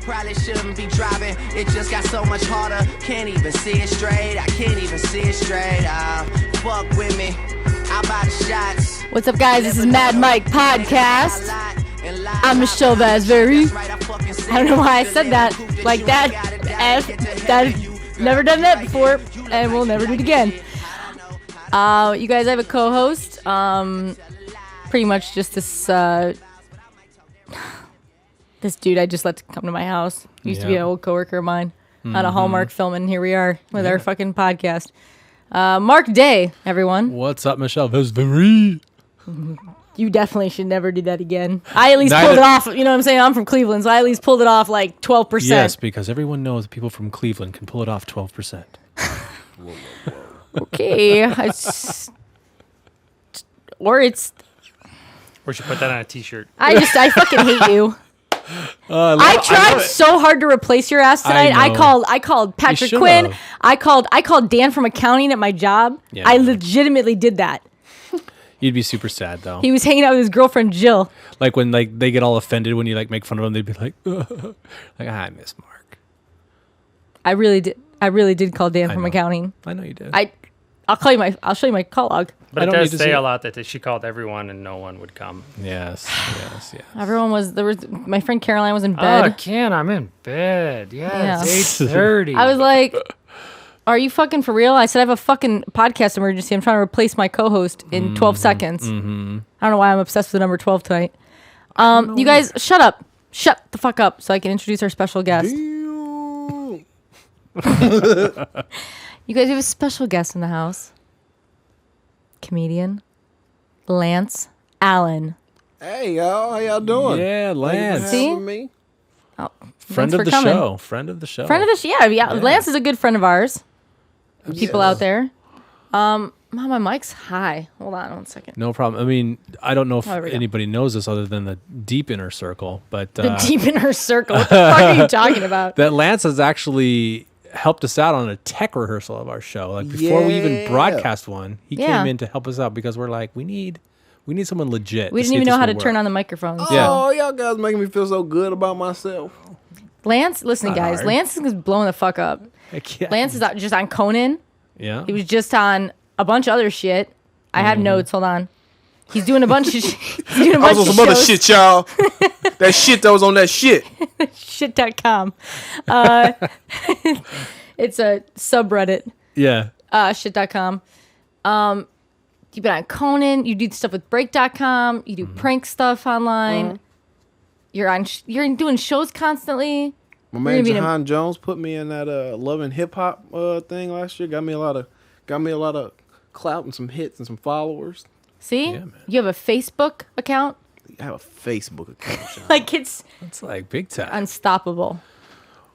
probably shouldn't be driving. It just got so much harder. Can't even see it straight. I can't even see it straight. Fuck with me. I'll buy the shots. What's up, guys? This is Mad Mike Podcast. I'm Mychelle Vasvary. I don't know why I said that like that. Never done that before, and we'll never do it again. You guys, I have a co-host. Pretty much just this dude I just let come to my house. Used to be an old coworker of mine on a Hallmark film, and here we are with our fucking podcast. Mark Day, everyone. What's up, Mychelle Vasvary? You definitely should never do that again. I at least pulled it off. You know what I'm saying? I'm from Cleveland, so I at least pulled it off like 12%. Yes, because everyone knows people from Cleveland can pull it off 12%. Okay. Or should put that on a t-shirt. I fucking hate you. I tried so hard to replace your ass tonight. I called Patrick Quinn. I called Dan from accounting at my job. Yeah, I legitimately did that. You'd be super sad though. He was hanging out with his girlfriend Jill. Like when they get all offended when you make fun of them, they'd be like, I miss Mark. I really did call Dan from accounting. I know you did. I'll show you my call log. But it does say a lot that she called everyone and no one would come. Yes. Everyone was my friend Caroline was in bed. Oh, Ken, I'm in bed. Yeah. It's 8:30. I was like, are you fucking for real? I said I have a fucking podcast emergency. I'm trying to replace my co-host in 12 seconds. Mm-hmm. I don't know why I'm obsessed with the number 12 tonight. You guys, shut up. Shut the fuck up so I can introduce our special guest. You guys have a special guest in the house. Comedian Lance Allen. Hey y'all, how y'all doing? Yeah, Lance. See? Me? Oh, Friend of the show. Friend of the show. Yeah. Lance is a good friend of ours. People out there. My mic's high. Hold on 1 second. No problem. I mean, I don't know if anybody knows this other than the deep inner circle, but the deep inner circle. What the fuck are you talking about? That Lance has actually helped us out on a tech rehearsal of our show. Like before we even broadcast one, he came in to help us out because we're like, we need someone legit. We didn't even know how to turn on the microphones. Oh, y'all guys making me feel so good about myself. Lance, listen, guys. Lance is blowing the fuck up. Lance is just on Conan. Yeah. He was just on a bunch of other shit. I have notes. Hold on. He's doing a bunch of shit. I was on some other shit, y'all. That shit that was on that shit. Shit.com. It's a subreddit. Yeah. Shit.com. You've been on Conan. You do stuff with Break.com. You do prank stuff online. You're doing shows constantly. My man Jahan Jones put me in that Love and Hip Hop thing last year. Got me a lot of clout and some hits and some followers. See? Yeah, you have a Facebook account? I have a Facebook account. Like it's like big time. Unstoppable.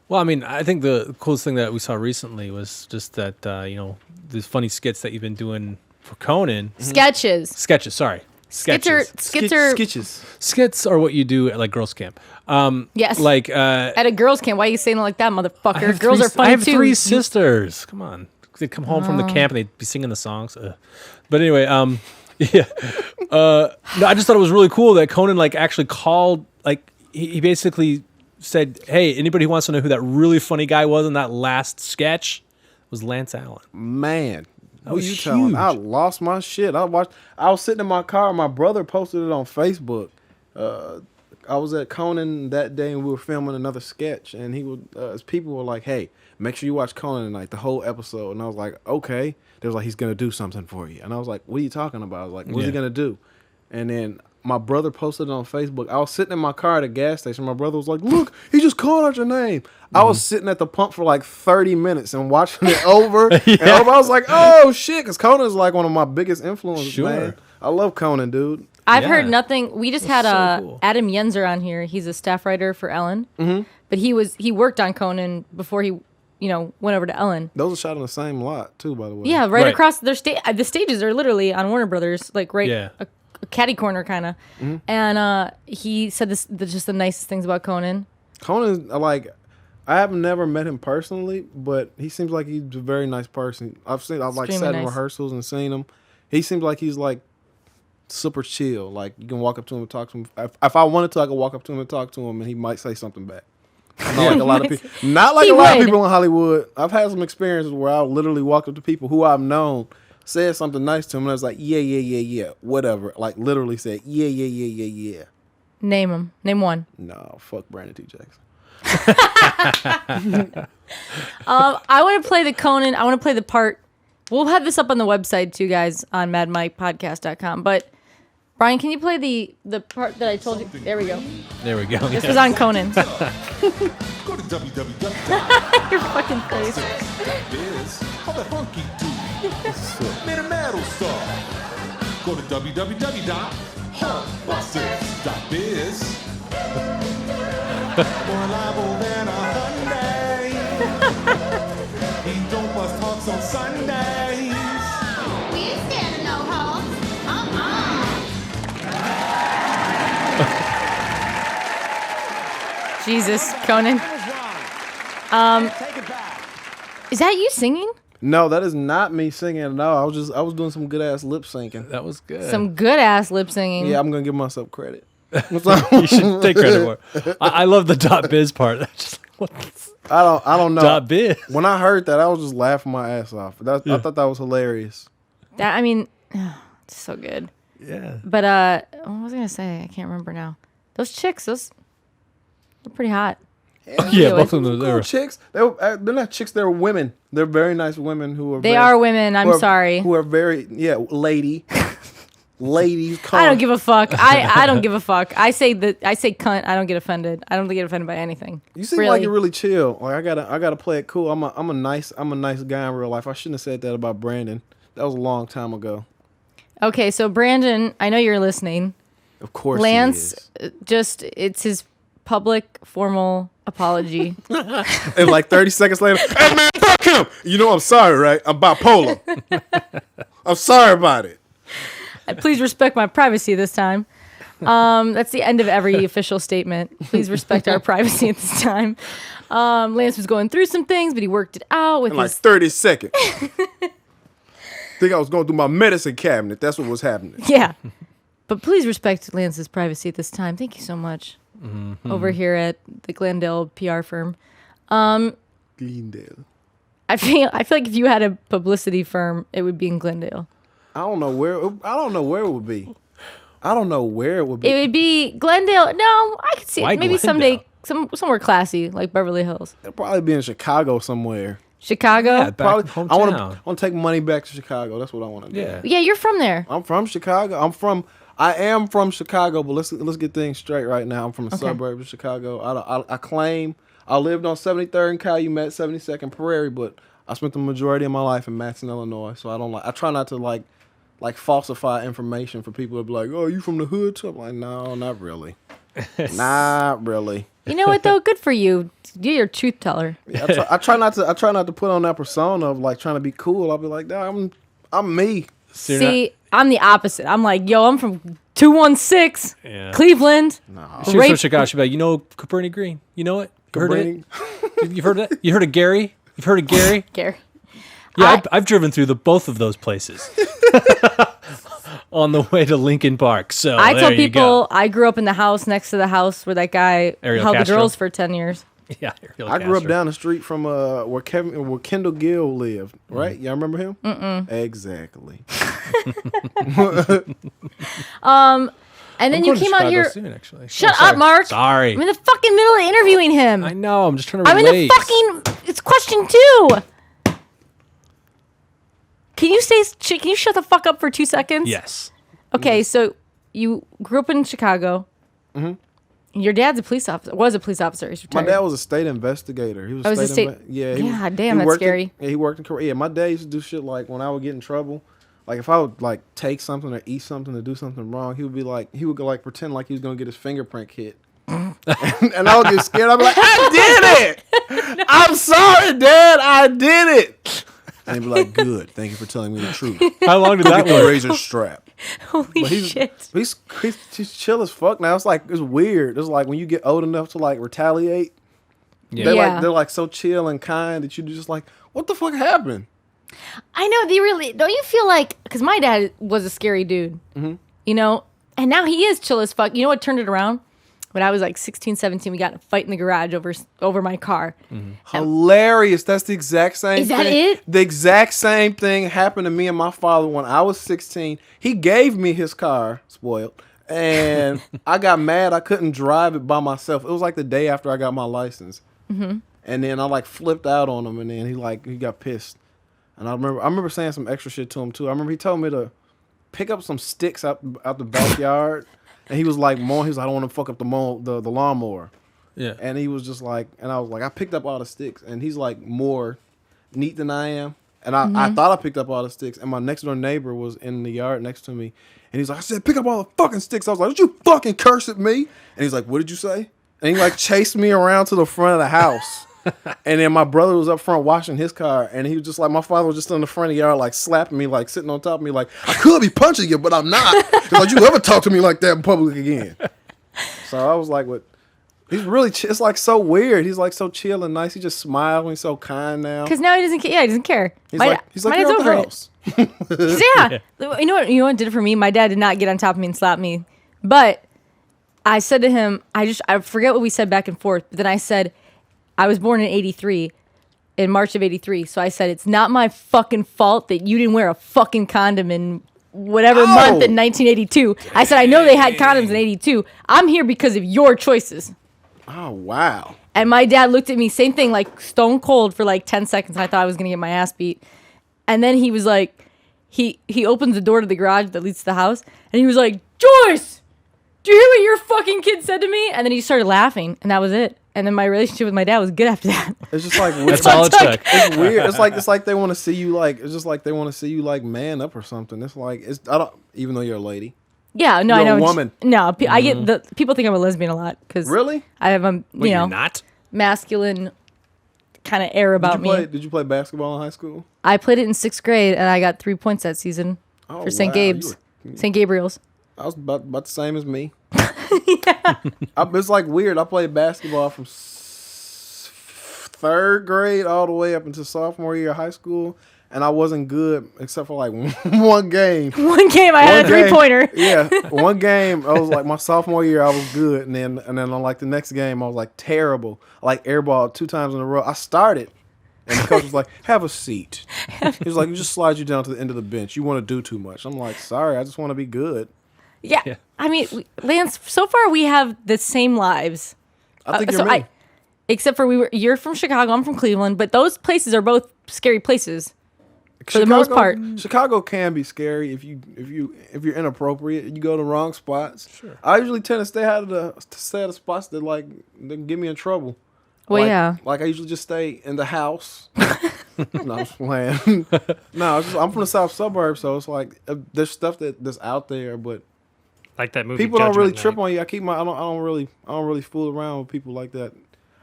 Well, I mean, I think the coolest thing that we saw recently was just that, these funny skits that you've been doing for Conan. Sketches. Sorry. Skits are what you do at like girls' camp. Yes. Like at a girls' camp. Why are you saying it like that, motherfucker? Girls are funny too. I have three sisters. Come on. They'd come home from the camp and they'd be singing the songs. But anyway, yeah. No, I just thought it was really cool that Conan actually called, he basically said, hey, anybody who wants to know who that really funny guy was in that last sketch was Lance Allen. Man. That was huge. I lost my shit. I was sitting in my car. My brother posted it on Facebook. I was at Conan that day and we were filming another sketch, and his people were like, hey, make sure you watch Conan tonight, the whole episode. And I was like, okay. They was like, he's going to do something for you. And I was like, what are you talking about? I was like, what's he going to do? And then my brother posted it on Facebook. I was sitting in my car at a gas station. My brother was like, look, he just called out your name. Mm-hmm. I was sitting at the pump for like 30 minutes and watching it over and over. I was like, oh, shit, because Conan's like one of my biggest influences, man. I love Conan, dude. I've heard nothing. We just had cool. Adam Yenzer on here. He's a staff writer for Ellen. Mm-hmm. But he worked on Conan before he went over to Ellen. Those are shot on the same lot, too, by the way. Yeah, right. Across their the stages are literally on Warner Brothers, a catty corner kind of. Mm-hmm. And he said just the nicest things about Conan. Conan, I have never met him personally, but he seems like he's a very nice person. I've sat in rehearsals and seen him. He seems like he's super chill. Like you can walk up to him and talk to him. If I wanted to, I could walk up to him and talk to him, and he might say something back. Not like a lot of people. Not like He a lot of would. people in Hollywood. I've had some experiences where I literally walked up to people who I've known, said something nice to them, and I was like, yeah, whatever. Like literally said, yeah. Name him. Name one. No, fuck Brandon T. Jackson. I want to play the Conan. I want to play the part. We'll have this up on the website too, guys, on madmikepodcast.com. But Brian, can you play the part that I told you? There we go. There we go. This was on Conan. Go to www. Your fucking face. Biz. How the funky dude. Made a metal star. Go to www.huntbusters.biz. More liable than a Hyundai. He don't bust talks on Sundays. We ain't scared of no hoes. Jesus, Conan. Is that you singing? No, that is not me singing at all. I was doing some good ass lip syncing. That was good. Some good ass lip singing. Yeah, I'm gonna give myself credit. You should take credit for it. I love the .biz part. That's just like, what I don't know. .biz? When I heard that, I was just laughing my ass off. I thought that was hilarious. That, I mean, it's so good. Yeah. But what was I gonna say? I can't remember now. Those chicks, they're pretty hot. Yeah, both of them. They Cool were. chicks. They're not chicks. They're women. They're very nice women who are. They are women. I'm sorry. Who are very lady. Ladies. I don't give a fuck. I don't give a fuck. I say cunt. I don't get offended. I don't get offended by anything. You seem like you're really chill. Like I gotta play it cool. I'm a nice guy in real life. I shouldn't have said that about Brandon. That was a long time ago. Okay, so Brandon, I know you're listening. Of course, Lance, he is. it's his public formal apology. And like 30 seconds later, hey man, fuck him. You know I'm sorry, right? I'm bipolar. I'm sorry about it. Please respect my privacy this time. That's the end of every official statement. Please respect our privacy at this time. Lance was going through some things, but he worked it out with In like his 30 seconds. Think I was going through my medicine cabinet. That's what was happening. Yeah. But please respect Lance's privacy at this time. Thank you so much. Over here at the Glendale PR firm. Glendale. I feel like if you had a publicity firm, it would be in Glendale. I don't know where it would be. I don't know where it would be. It would be Glendale. No, I could see Why it. Maybe Glendale? someday, somewhere classy like Beverly Hills, It'll probably be in Chicago somewhere. Chicago. Yeah, back Probably. hometown. I want to take money back to Chicago. That's what I want to do. Yeah. Yeah, you're from there. I'm from Chicago. I am from Chicago, but let's get things straight right now. I'm from a suburb of Chicago. I claim I lived on 73rd and Calumet, 72nd Prairie, but I spent the majority of my life in Matson, Illinois. So I try not to like falsify information for people to be like, oh, you from the hood too? I'm like, no, not really. Not really. You know what though? Good for you. You're a truth teller. Yeah, I try not to put on that persona of like trying to be cool. I'll be like, no, I'm me. So you're See, I'm the opposite. I'm like, yo, I'm from 216, Yeah. Cleveland. She was from Chicago. She'd be like, you know Cabrini Green? You know it? Heard Cabrini? it? You've heard it? You heard of Gary? You've heard of Gary? Gary. Yeah, I've driven through both of those places on the way to Lincoln Park. So I there tell you people go. I grew up in the house next to the house where that guy Ariel held Castro. the girls for 10 years. Yeah, Ariel I grew up Castro. down the street from where Kendall Gill lived, right? Y'all remember him? Exactly. And then I'm you going to came out Chicago here. soon, actually. Shut Oh, sorry. up, Mark. Sorry. I'm in the fucking middle of interviewing him. I know. I'm just trying to I'm relate. in the fucking. It's question 2. Can you shut the fuck up for 2 seconds? Yes. Okay, so you grew up in Chicago. Mm-hmm. Your dad's a police officer. Was a police officer. He's My retired. dad was a state investigator. He was Oh, a was a state, state- yeah. Yeah, damn, he that's worked scary. he worked in Korea. Yeah, my dad used to do shit like when I would get in trouble. Like if I would like take something or eat something or do something wrong, he would go like pretend like he was gonna get his fingerprint hit. and I would get scared. I'd be like, I did it! I'm sorry, Dad, I did it. And he'd be like, good, thank you for telling me the truth. How long did that Get the work? razor strap. Holy But shit. he's chill as fuck now. It's like it's weird. It's like when you get old enough to like retaliate. Yeah. They're like so chill and kind that you just like, what the fuck happened? I know they really. Don't you feel like? Because my dad was a scary dude. Mm-hmm. You know, and now he is chill as fuck. You know what turned it around? when I was like 16, 17, we got in a fight in the garage over my car. Hilarious. That's the exact same Is that thing. it? The exact same thing happened to me and my father when I was 16. He gave me his car, spoiled, and I got mad I couldn't drive it by myself. It was like the day after I got my license. And then I like flipped out on him, and then he got pissed. And I remember saying some extra shit to him too. I remember he told me to pick up some sticks out the backyard. And he was like, mowing. He was like, I don't want to fuck up the lawnmower. Yeah. And he was just like, and I was like, I picked up all the sticks. And he's like more neat than I am. And I thought I picked up all the sticks. And my next door neighbor was in the yard next to me. And he's like, I said, pick up all the fucking sticks. I was like, don't you fucking curse at me? And he's like, what did you say? And he like chased me around to the front of the house. And then my brother was up front washing his car, and he was just like, my father was just in the front of the yard, like slapping me, like sitting on top of me, like, I could be punching you, but I'm not. He's like, you ever talk to me like that in public again? So I was like, what? He's really, it's like so weird. He's like so chill and nice. He just smiles. He's so kind now. Because now he doesn't care. Yeah, he doesn't care. He's my like, my dad's you're at the over house. it. Yeah. You know what did it for me? My dad did not get on top of me and slap me. But I said to him, I forget what we said back and forth, but then I said, I was born in 83, in March of 83. So I said, it's not my fucking fault that you didn't wear a fucking condom in whatever month in 1982. I said, I know they had condoms in 82. I'm here because of your choices. Oh, wow. And my dad looked at me, same thing, like stone cold for like 10 seconds. I thought I was going to get my ass beat. And then he was like, he opens the door to the garage that leads to the house. And he was like, Joyce, do you hear what your fucking kid said to me? And then he started laughing. And that was it. And then my relationship with my dad was good after that. It's just like, That's all it took. it's weird. It's like they want to see you like, it's just like they want to see you like man up or something. It's like, I don't, even though you're a lady. Yeah, no, You're I know. a woman. No, I get people think I'm a lesbian a lot because Really? I have You're not? masculine kind of air about me. Did you play basketball in high school? I played it in 6th grade and I got 3 points that season for St. wow. Gabe's, St. Gabriel's. I was about the same as me. It's like weird. I played basketball from 3rd grade all the way up until sophomore year of high school, and I wasn't good except for like one game. One game, I had a 3-pointer. Yeah, one game. I was like my sophomore year, I was good, and then on like the next game, I was like terrible. Like airball 2 times in a row. I started, and the coach was like, "Have a seat." He was like, "You just slide you down to the end of the bench. You want to do too much." I'm like, "Sorry, I just want to be good." Yeah. I mean, Lance, so far we have the same lives. I think you're me. Except for you're from Chicago, I'm from Cleveland, but those places are both scary places for the most part. Chicago can be scary if you're inappropriate. You go to wrong spots. Sure. I usually tend to stay out of the spots that like that get me in trouble. Well, yeah. Like I usually just stay in the house. No, I'm just playing. No, I'm from the south suburbs, so it's like there's stuff that's out there, but Like that movie. people don't really Judgment trip Night. on you. I don't really fool around with people like that.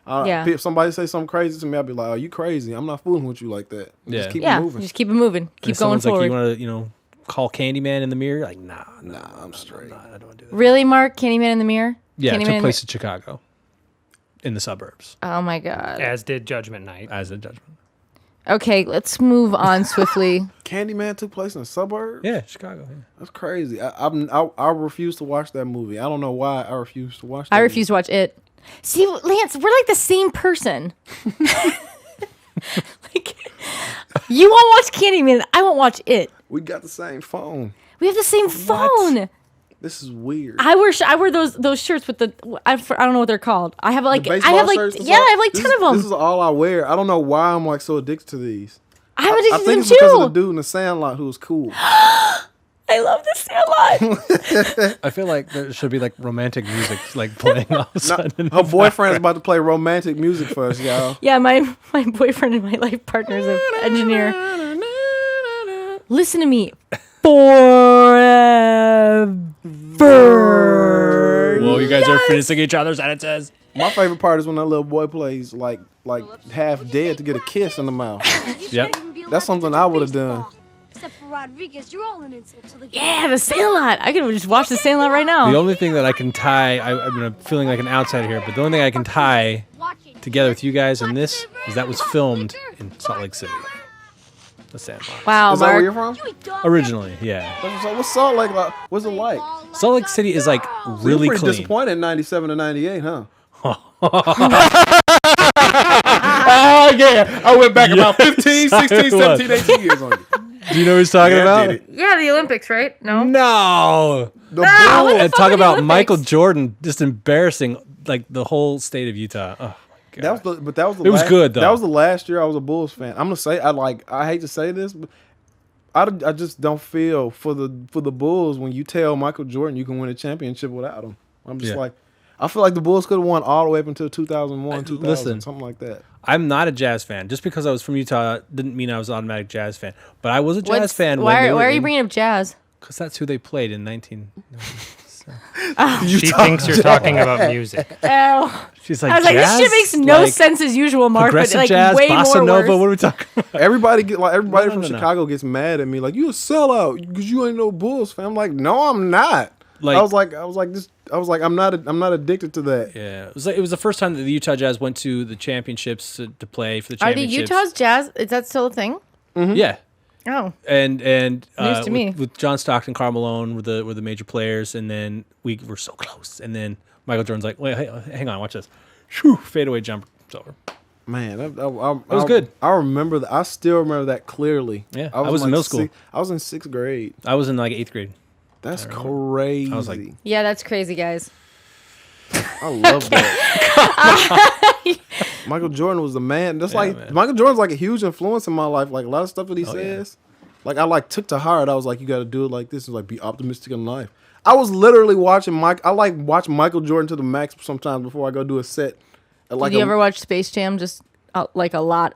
Yeah. If somebody say something crazy to me, I'll be like, "Oh, you crazy? I'm not fooling with you like that." Yeah. Just keep Yeah, it moving. just keep it moving. Keep If going someone's forward. like, you want to, call Candyman in the mirror? Like, nah, I'm straight. I don't want to do that. Really, Mark? Candyman in the Mirror? Yeah, it Candyman took in place in Chicago, in the suburbs, Oh my God. As did Judgment Night. as a judgment. Okay, let's move on swiftly. Candyman took place in the suburbs. Yeah, Chicago. Yeah. That's crazy. I refuse to watch that movie. I don't know why I refuse to watch that I refuse to watch it. See, Lance, we're like the same person. Like, you won't watch Candyman, I won't watch it. We got the same phone. We have the same phone. This is weird. I wear those shirts with the I don't know what they're called. I have like The I baseball have like shirts and yeah, stuff? I have like 10 of them. This is all I wear. I don't know why I'm like so addicted to these. I'm I addicted to think them it's because of the too. dude in the Sandlot who was cool. I love the Sandlot. I feel like there should be like romantic music like playing all of a sudden. Her boyfriend's about to play romantic music for us, y'all. Yeah, my boyfriend and my life partner is an engineer. Listen to me. Forever. Whoa, you guys are finishing each other's sentences. My favorite part is when that little boy plays like half dead to get a kiss in the mouth. Yep. That's something I would have done. Except for Rodriguez, you're all an insult to the game. Yeah, the Sandlot. I could just watch the Sandlot right now. The only thing that I can tie, I'm feeling like an outsider here, but the only thing I can tie together with you guys in this is that was filmed in Salt Lake City. The Sandlot. Wow, Is that where Mark. you're from? Originally, yeah. What's Salt Lake like? What's it like? Salt Lake City is like really Pretty clean. disappointed in 97 to 98, huh? Yeah. I went back about 15, 16, 17, 18 years on you. Do you know what he's talking Yeah, I about? did it. Yeah, the Olympics, right? No. No. The what Bulls. the And fuck talk are the about Olympics? Michael Jordan just embarrassing like the whole state of Utah. Oh, God. That was the It was good, though. That was the last year I was a Bulls fan. I'm gonna say I hate to say this, but I just don't feel for the Bulls when you tell Michael Jordan you can win a championship without him. I'm just like, I feel like the Bulls could have won all the way up until 2001, 2000, listen. something like that. I'm not a Jazz fan. Just because I was from Utah didn't mean I was an automatic Jazz fan. But I was a Jazz fan. Why are you bringing up jazz? Because that's who they played in 19. She thinks you're talking about music. Oh. She's like, I was like, this jazz? shit makes no Like, sense as usual, Mark, but Progressive like jazz, way bossa more nova. worse. What are we talking about? Everybody No, from no. Chicago gets mad at me like, you a sellout because you ain't no Bulls fan. I'm like, no, I'm not. Like- I was like, I'm not addicted to that. Yeah, it was the first time that the Utah Jazz went to the championships to play for the Are the championships. Utah's jazz? Is that still a thing? Yeah, Oh, and News to me. with John Stockton, Karl Malone were the major players, and then we were so close, and then Michael Jordan's like, wait, hey, hang on, watch this, Shoo, fadeaway jumper, it's over. Man, that was good. I remember that. I still remember that clearly. Yeah, I was in middle school. I was in 6th grade. I was in like 8th grade. That's crazy. I was like- yeah, that's crazy, guys. I love that. Michael Jordan was the man. That's man. Michael Jordan's like a huge influence in my life. Like a lot of stuff that he yeah. says, like I like took to heart. I was like, you got to do it like this. And like be optimistic in life. I was literally watching I like watch Michael Jordan to the max sometimes before I go do a set. Did you ever watch Space Jam? Just like a lot.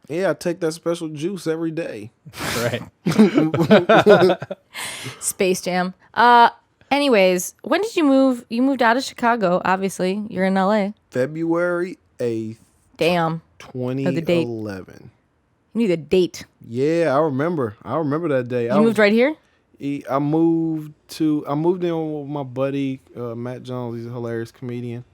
Yeah, I take that special juice every day. Right. Space Jam. Anyways, when did you move? You moved out of Chicago. Obviously, you're in LA. February 8th, Damn. 2011. You need a date. Yeah, I remember that day. You moved right here. I moved in with my buddy Matt Jones. He's a hilarious comedian.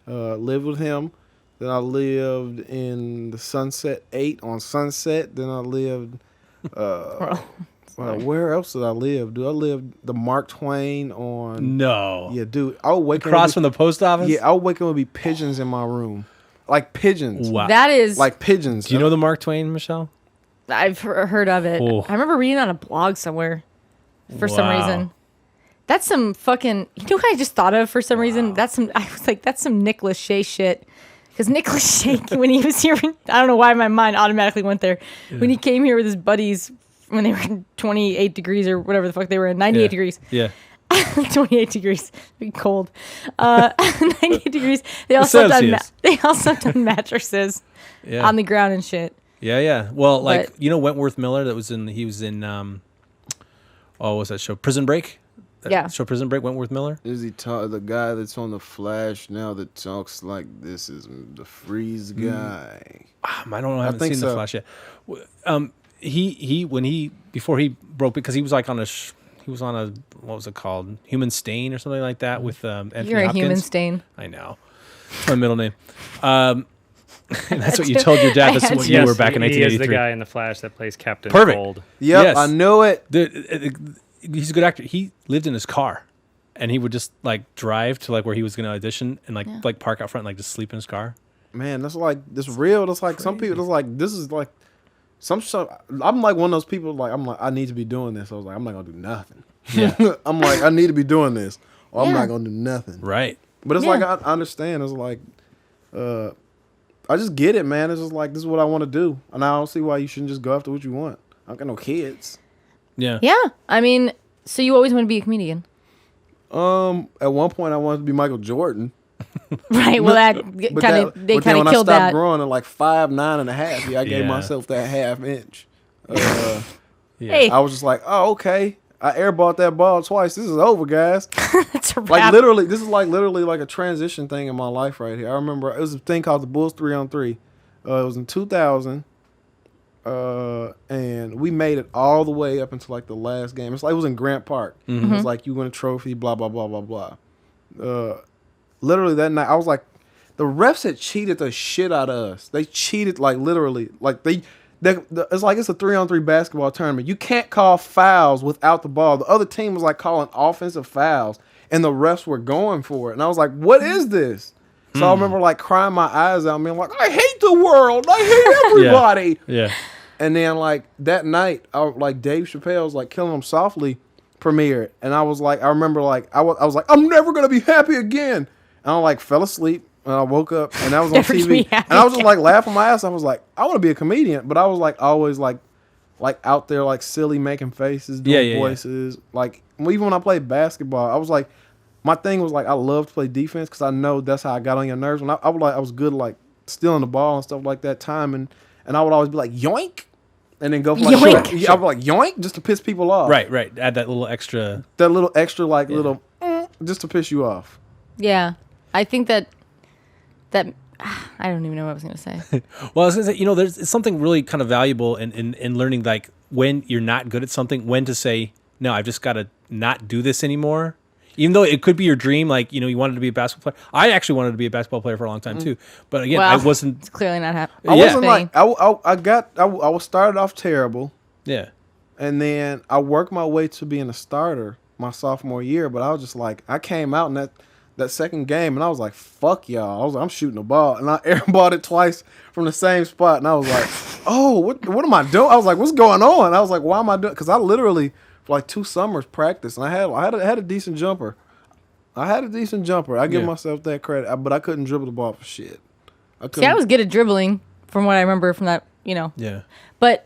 Lived with him. Then I lived in the Sunset 8 on Sunset. Then I lived. Where else did I live? Dude, I lived the Mark Twain on. No. Yeah, dude. I would wake Across from the post office. Yeah, I would wake up and be pigeons in my room, like pigeons. Wow. That is. Like pigeons. Do you know the Mark Twain, Michelle? I've heard of it. Oh. I remember reading on a blog somewhere. For some Wow. reason. That's some fucking. You know what I just thought of for some reason? I was like, that's some Nicholas Shea shit. Because Nicholas Shea, when he was here, I don't know why my mind automatically went there. Yeah. When he came here with his buddies, when they were in 28 degrees or whatever the fuck they were in, 98 degrees. Yeah. 28 degrees, be cold. 98 degrees. They all slept on mattresses on the ground and shit. Yeah. Well, like But- you know Wentworth Miller he was in what was that show? Prison Break. That show Prison Break. Wentworth Miller. Is he the guy that's on the Flash now that talks like this is the Freeze guy? I don't know. I haven't think seen so. the Flash yet. Before he broke because he was like on he was on a what was it called? Human Stain or something like that with Anthony You're a Hopkins. human stain. I know. It's my middle name. And that's what you told your dad. That's what you were back in 1983. He is the guy in the Flash that plays Captain Perfect. Cold. Yep, Yes. I knew it. He's a good actor. He lived in his car, and he would just like drive to like where he was going to audition and like park out front and like just sleep in his car. Man, that's real. That's like some people. That's like this is like some stuff. I'm like one of those people. Like I'm like I need to be doing this. I was like I'm not gonna do nothing. Yeah. I'm like I need to be doing this, or I'm not gonna do nothing. Right. But it's like I understand. It's like, I just get it, man. It's just like this is what I want to do, and I don't see why you shouldn't just go after what you want. I don't got no kids. Yeah. Yeah. I mean, so you always want to be a comedian. At one point, I wanted to be Michael Jordan. Right. Well, that But kind of then killed when I stopped that. growing at like 5'9.5", I gave Yeah. myself that half inch. Yeah. Hey, I was just like, oh, okay. I airballed that ball twice. This is over, guys. that's a Like wrap. literally, this is literally like a transition thing in my life right here. I remember it was a thing called the Bulls 3-on-3. It was in 2000, and we made it all the way up until like the last game. It's like it was in Grant Park. It was like you win a trophy, blah blah blah blah blah. Literally that night, I was like, the refs had cheated the shit out of us. They cheated like literally, like it's like it's a 3-on-3 basketball tournament. You can't call fouls without the ball. The other team was like calling offensive fouls, and the refs were going for it. And I was like, "What is this?" So I remember like crying my eyes out, being like, "I hate the world. I hate everybody." Yeah. And then like that night, like Dave Chappelle's like "Killing 'Em Softly" premiered, and I was like, I remember like I was like, "I'm never gonna be happy again," and I like fell asleep. And I woke up and I was on Never TV, be and I was just like laughing my ass. I was like, I want to be a comedian, but I was like always like out there like silly, making faces, doing voices. Like even when I played basketball, I was like, my thing was like I love to play defense because I know that's how I got on your nerves. And I was good like stealing the ball and stuff like that, timing, and I would always be like yoink, and then go for like Yoink. I would like yoink just to piss people off. Right. Add that little extra. That little extra like little just to piss you off. Yeah. I think that I don't even know what I was going to say. Well, I was going to say, there's something really kind of valuable in learning, like, when you're not good at something, when to say, no, I've just got to not do this anymore. Even though it could be your dream, like, you wanted to be a basketball player. I actually wanted to be a basketball player for a long time, too. But again, I wasn't. It's clearly not happening. I wasn't like, I was started off terrible. Yeah. And then I worked my way to being a starter my sophomore year. But I was just like, I came out in that second game, and I was like, fuck y'all. I was like, I'm shooting the ball. And I airballed it twice from the same spot. And I was like, oh, what am I doing? I was like, what's going on? I was like, why am I doing? Because I literally, for like 2 summers, practiced. And I had a decent jumper. I give myself that credit. But I couldn't dribble the ball for shit. I was good at dribbling from what I remember from that, Yeah. But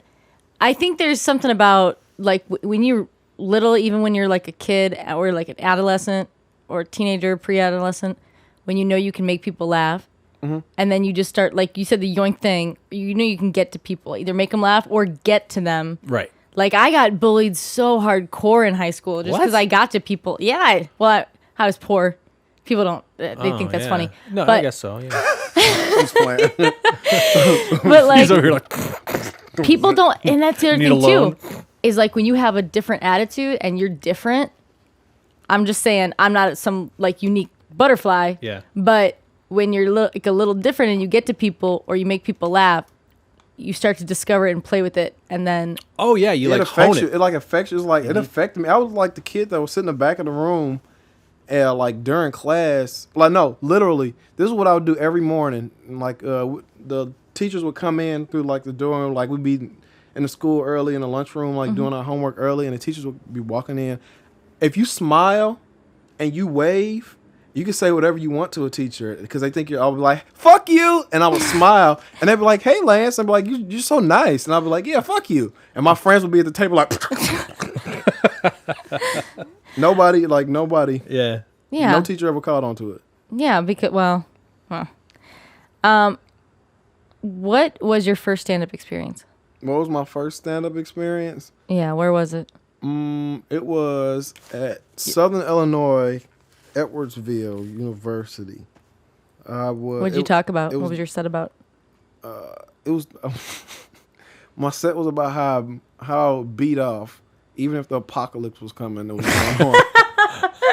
I think there's something about, like, when you're little, even when you're like a kid or like an adolescent, or teenager, pre-adolescent, when you can make people laugh, and then you just start, like you said, the yoink thing, you can get to people, either make them laugh or get to them. Right. Like, I got bullied so hardcore in high school just because I got to people. Yeah, I was poor. People don't, they think that's funny. No, but, I guess so, yeah. But like, He's over here like, people don't, and that's the other Need thing a loan? too, is like when you have a different attitude and you're different, I'm just saying, I'm not some like unique butterfly. Yeah. But when you're like a little different and you get to people or you make people laugh, you start to discover it and play with it, and then you like affects hone you. it. It like affects you. It's like it affected me. I was like the kid that was sitting in the back of the room, and like during class, like no, literally, this is what I would do every morning. Like the teachers would come in through like the door, like we'd be in the school early in the lunchroom, like doing our homework early, and the teachers would be walking in. If you smile and you wave, you can say whatever you want to a teacher because they think I'll be like, fuck you. And I would smile and they'd be like, hey, Lance. And I'd be like, you're so nice. And I'd be like, yeah, fuck you. And my friends would be at the table like, nobody. yeah, No teacher ever caught on to it. Yeah, because what was your first stand-up experience? What was my first stand-up experience? Yeah, where was it? It was at Southern Illinois, Edwardsville University. What did you talk about? What was your set about? It was my set was about how beat off, even if the apocalypse was coming. It was going on.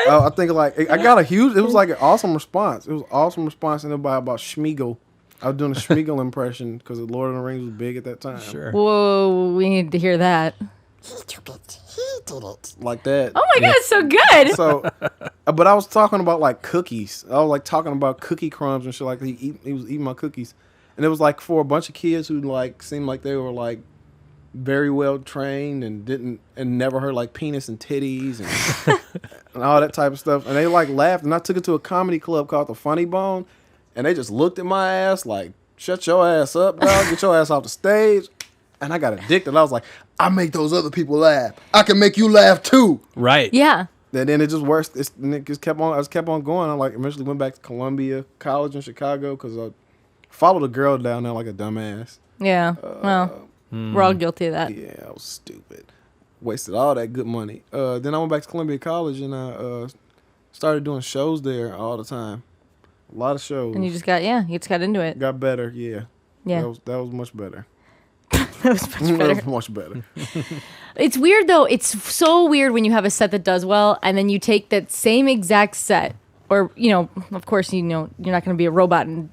I think like I got it was like an awesome response. It was an awesome response and about Schmeagol. I was doing a Schmeagol impression because the Lord of the Rings was big at that time. Sure. Whoa, we need to hear that. He did it. Like that. Oh my God, it's so good. So, but I was talking about like cookies. I was like talking about cookie crumbs and shit. Like he was eating my cookies, and it was like for a bunch of kids who like seemed like they were like very well trained and never heard like penis and titties and all that type of stuff. And they like laughed, and I took it to a comedy club called the Funny Bone, and they just looked at my ass like, "Shut your ass up, dog! Get your ass off the stage." And I got addicted. I was like, I make those other people laugh. I can make you laugh too. Right. Yeah. And then it just worse. It just kept on. I just kept on going. I like eventually went back to Columbia College in Chicago because I followed a girl down there like a dumbass. Yeah. Well, we're all guilty of that. Yeah, I was stupid. Wasted all that good money. Then I went back to Columbia College and I started doing shows there all the time. A lot of shows. And you just got into it. Got better. Yeah. Yeah. That was much better. That was much better. That was much better. It's weird though. It's so weird when you have a set that does well, and then you take that same exact set, or of course, you're not going to be a robot and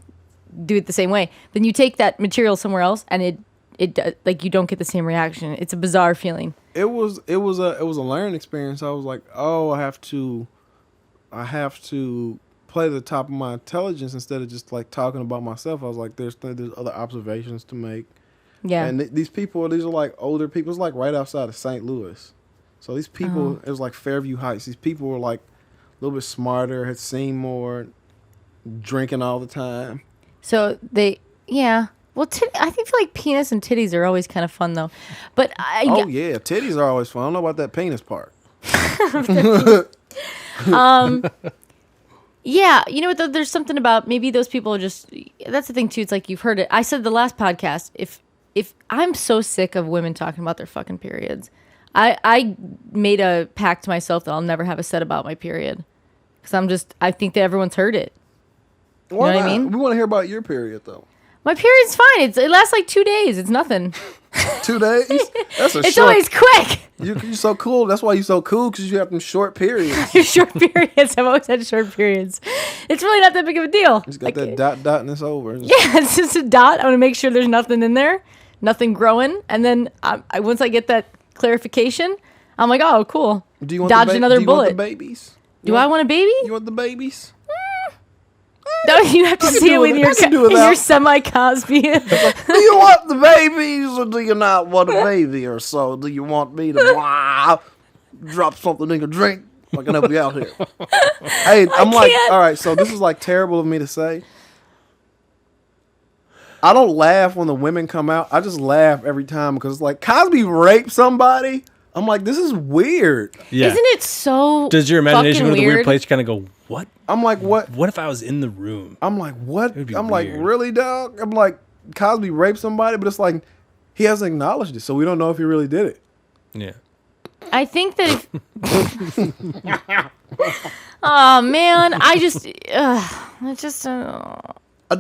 do it the same way. Then you take that material somewhere else, and like you don't get the same reaction. It's a bizarre feeling. It was a learning experience. I was like, oh, I have to play the top of my intelligence instead of just like talking about myself. I was like, there's other observations to make. Yeah. And these are like older people. It's like right outside of St. Louis. So these people, it was like Fairview Heights. These people were like a little bit smarter, had seen more, drinking all the time. So yeah. Well, I think feel like penis and titties are always kind of fun though. But yeah, titties are always fun. I don't know about that penis part. Yeah, you know what? There's something about maybe those people just. That's the thing too. It's like you've heard it. I said the last podcast. If I'm so sick of women talking about their fucking periods, I made a pact to myself that I'll never have a set about my period because I think that everyone's heard it. You know what I mean? We want to hear about your period though. My period's fine. It lasts like 2 days. It's nothing. 2 days? That's It's always quick. You're so cool. That's why you're so cool, because you have them short periods. Short periods. I've always had short periods. It's really not that big of a deal. Just got that dot and it's over. Yeah, it's just a dot. I want to make sure there's nothing in there, nothing growing, and then once I get that clarification, I'm like, oh, cool. Do you want dodge another bullet? Do you want the babies? I want a baby? You want the babies? No, you have to see it with your semi-Cosby. Do you want the babies or do you not want a baby or so? Do you want me to drop something in your drink? I can help you out here. Hey, I'm like, all right, so this is like terrible of me to say. I don't laugh when the women come out. I just laugh every time because it's like Cosby raped somebody. I'm like, this is weird. Yeah. Isn't it so Does your imagination go to the weird weird place? You kind of go, what? I'm like, what? What if I was in the room? I'm like, what? It would be I'm like, weird. really, dog? I'm like, Cosby raped somebody, but it's like, he hasn't acknowledged it, so we don't know if he really did it. Yeah. I think that oh, man. I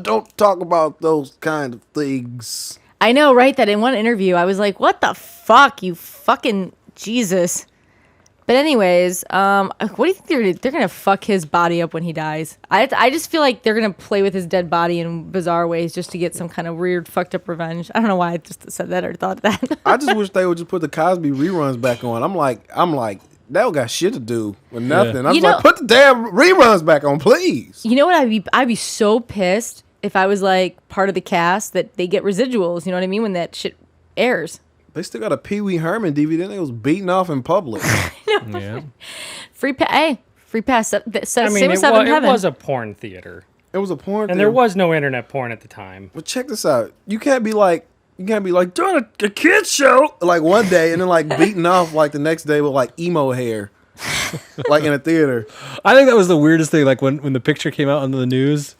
don't talk about those kind of things. I know, right? That in one interview, I was like, what the fuck, you fucking Jesus. But anyways, what do you think they're gonna fuck his body up when he dies? I just feel like they're gonna play with his dead body in bizarre ways just to get some kind of weird fucked up revenge. I don't know why I just said that or thought that. I just wish they would just put the Cosby reruns back on. I'm like, they don't got shit to do with nothing. Yeah. I was like, put the damn reruns back on, please. You know what? I'd be so pissed if I was like part of the cast that they get residuals. You know what I mean? When that shit airs. They still got a Pee Wee Herman DVD and it was beaten off in public. Yeah. Free pass. I mean, it was a porn theater. It was a porn And there was no internet porn at the time. But check this out. You can't be like doing a kid's show like one day and then like beating off like the next day with like emo hair. Like in a theater. I think that was the weirdest thing. Like when the picture came out on the news,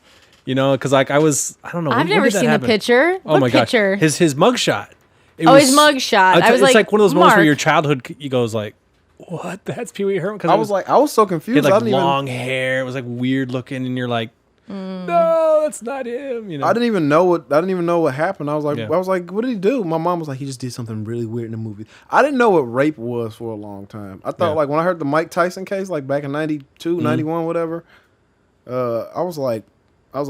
you know, because like I don't know. I've never seen the picture. Oh what my picture? gosh. His mugshot. His mugshot. It's like one of those moments Mark. where your childhood you goes like, what? That's Pee Wee Herman. I was so He confused. had like I didn't long hair. It was like weird looking, and you're like, no, that's not him. You know. I didn't even know what happened. I was like, what did he do? My mom was like, he just did something really weird in the movie. I didn't know what rape was for a long time. I thought like when I heard the Mike Tyson case, like back in 92, 91, whatever. I was like, I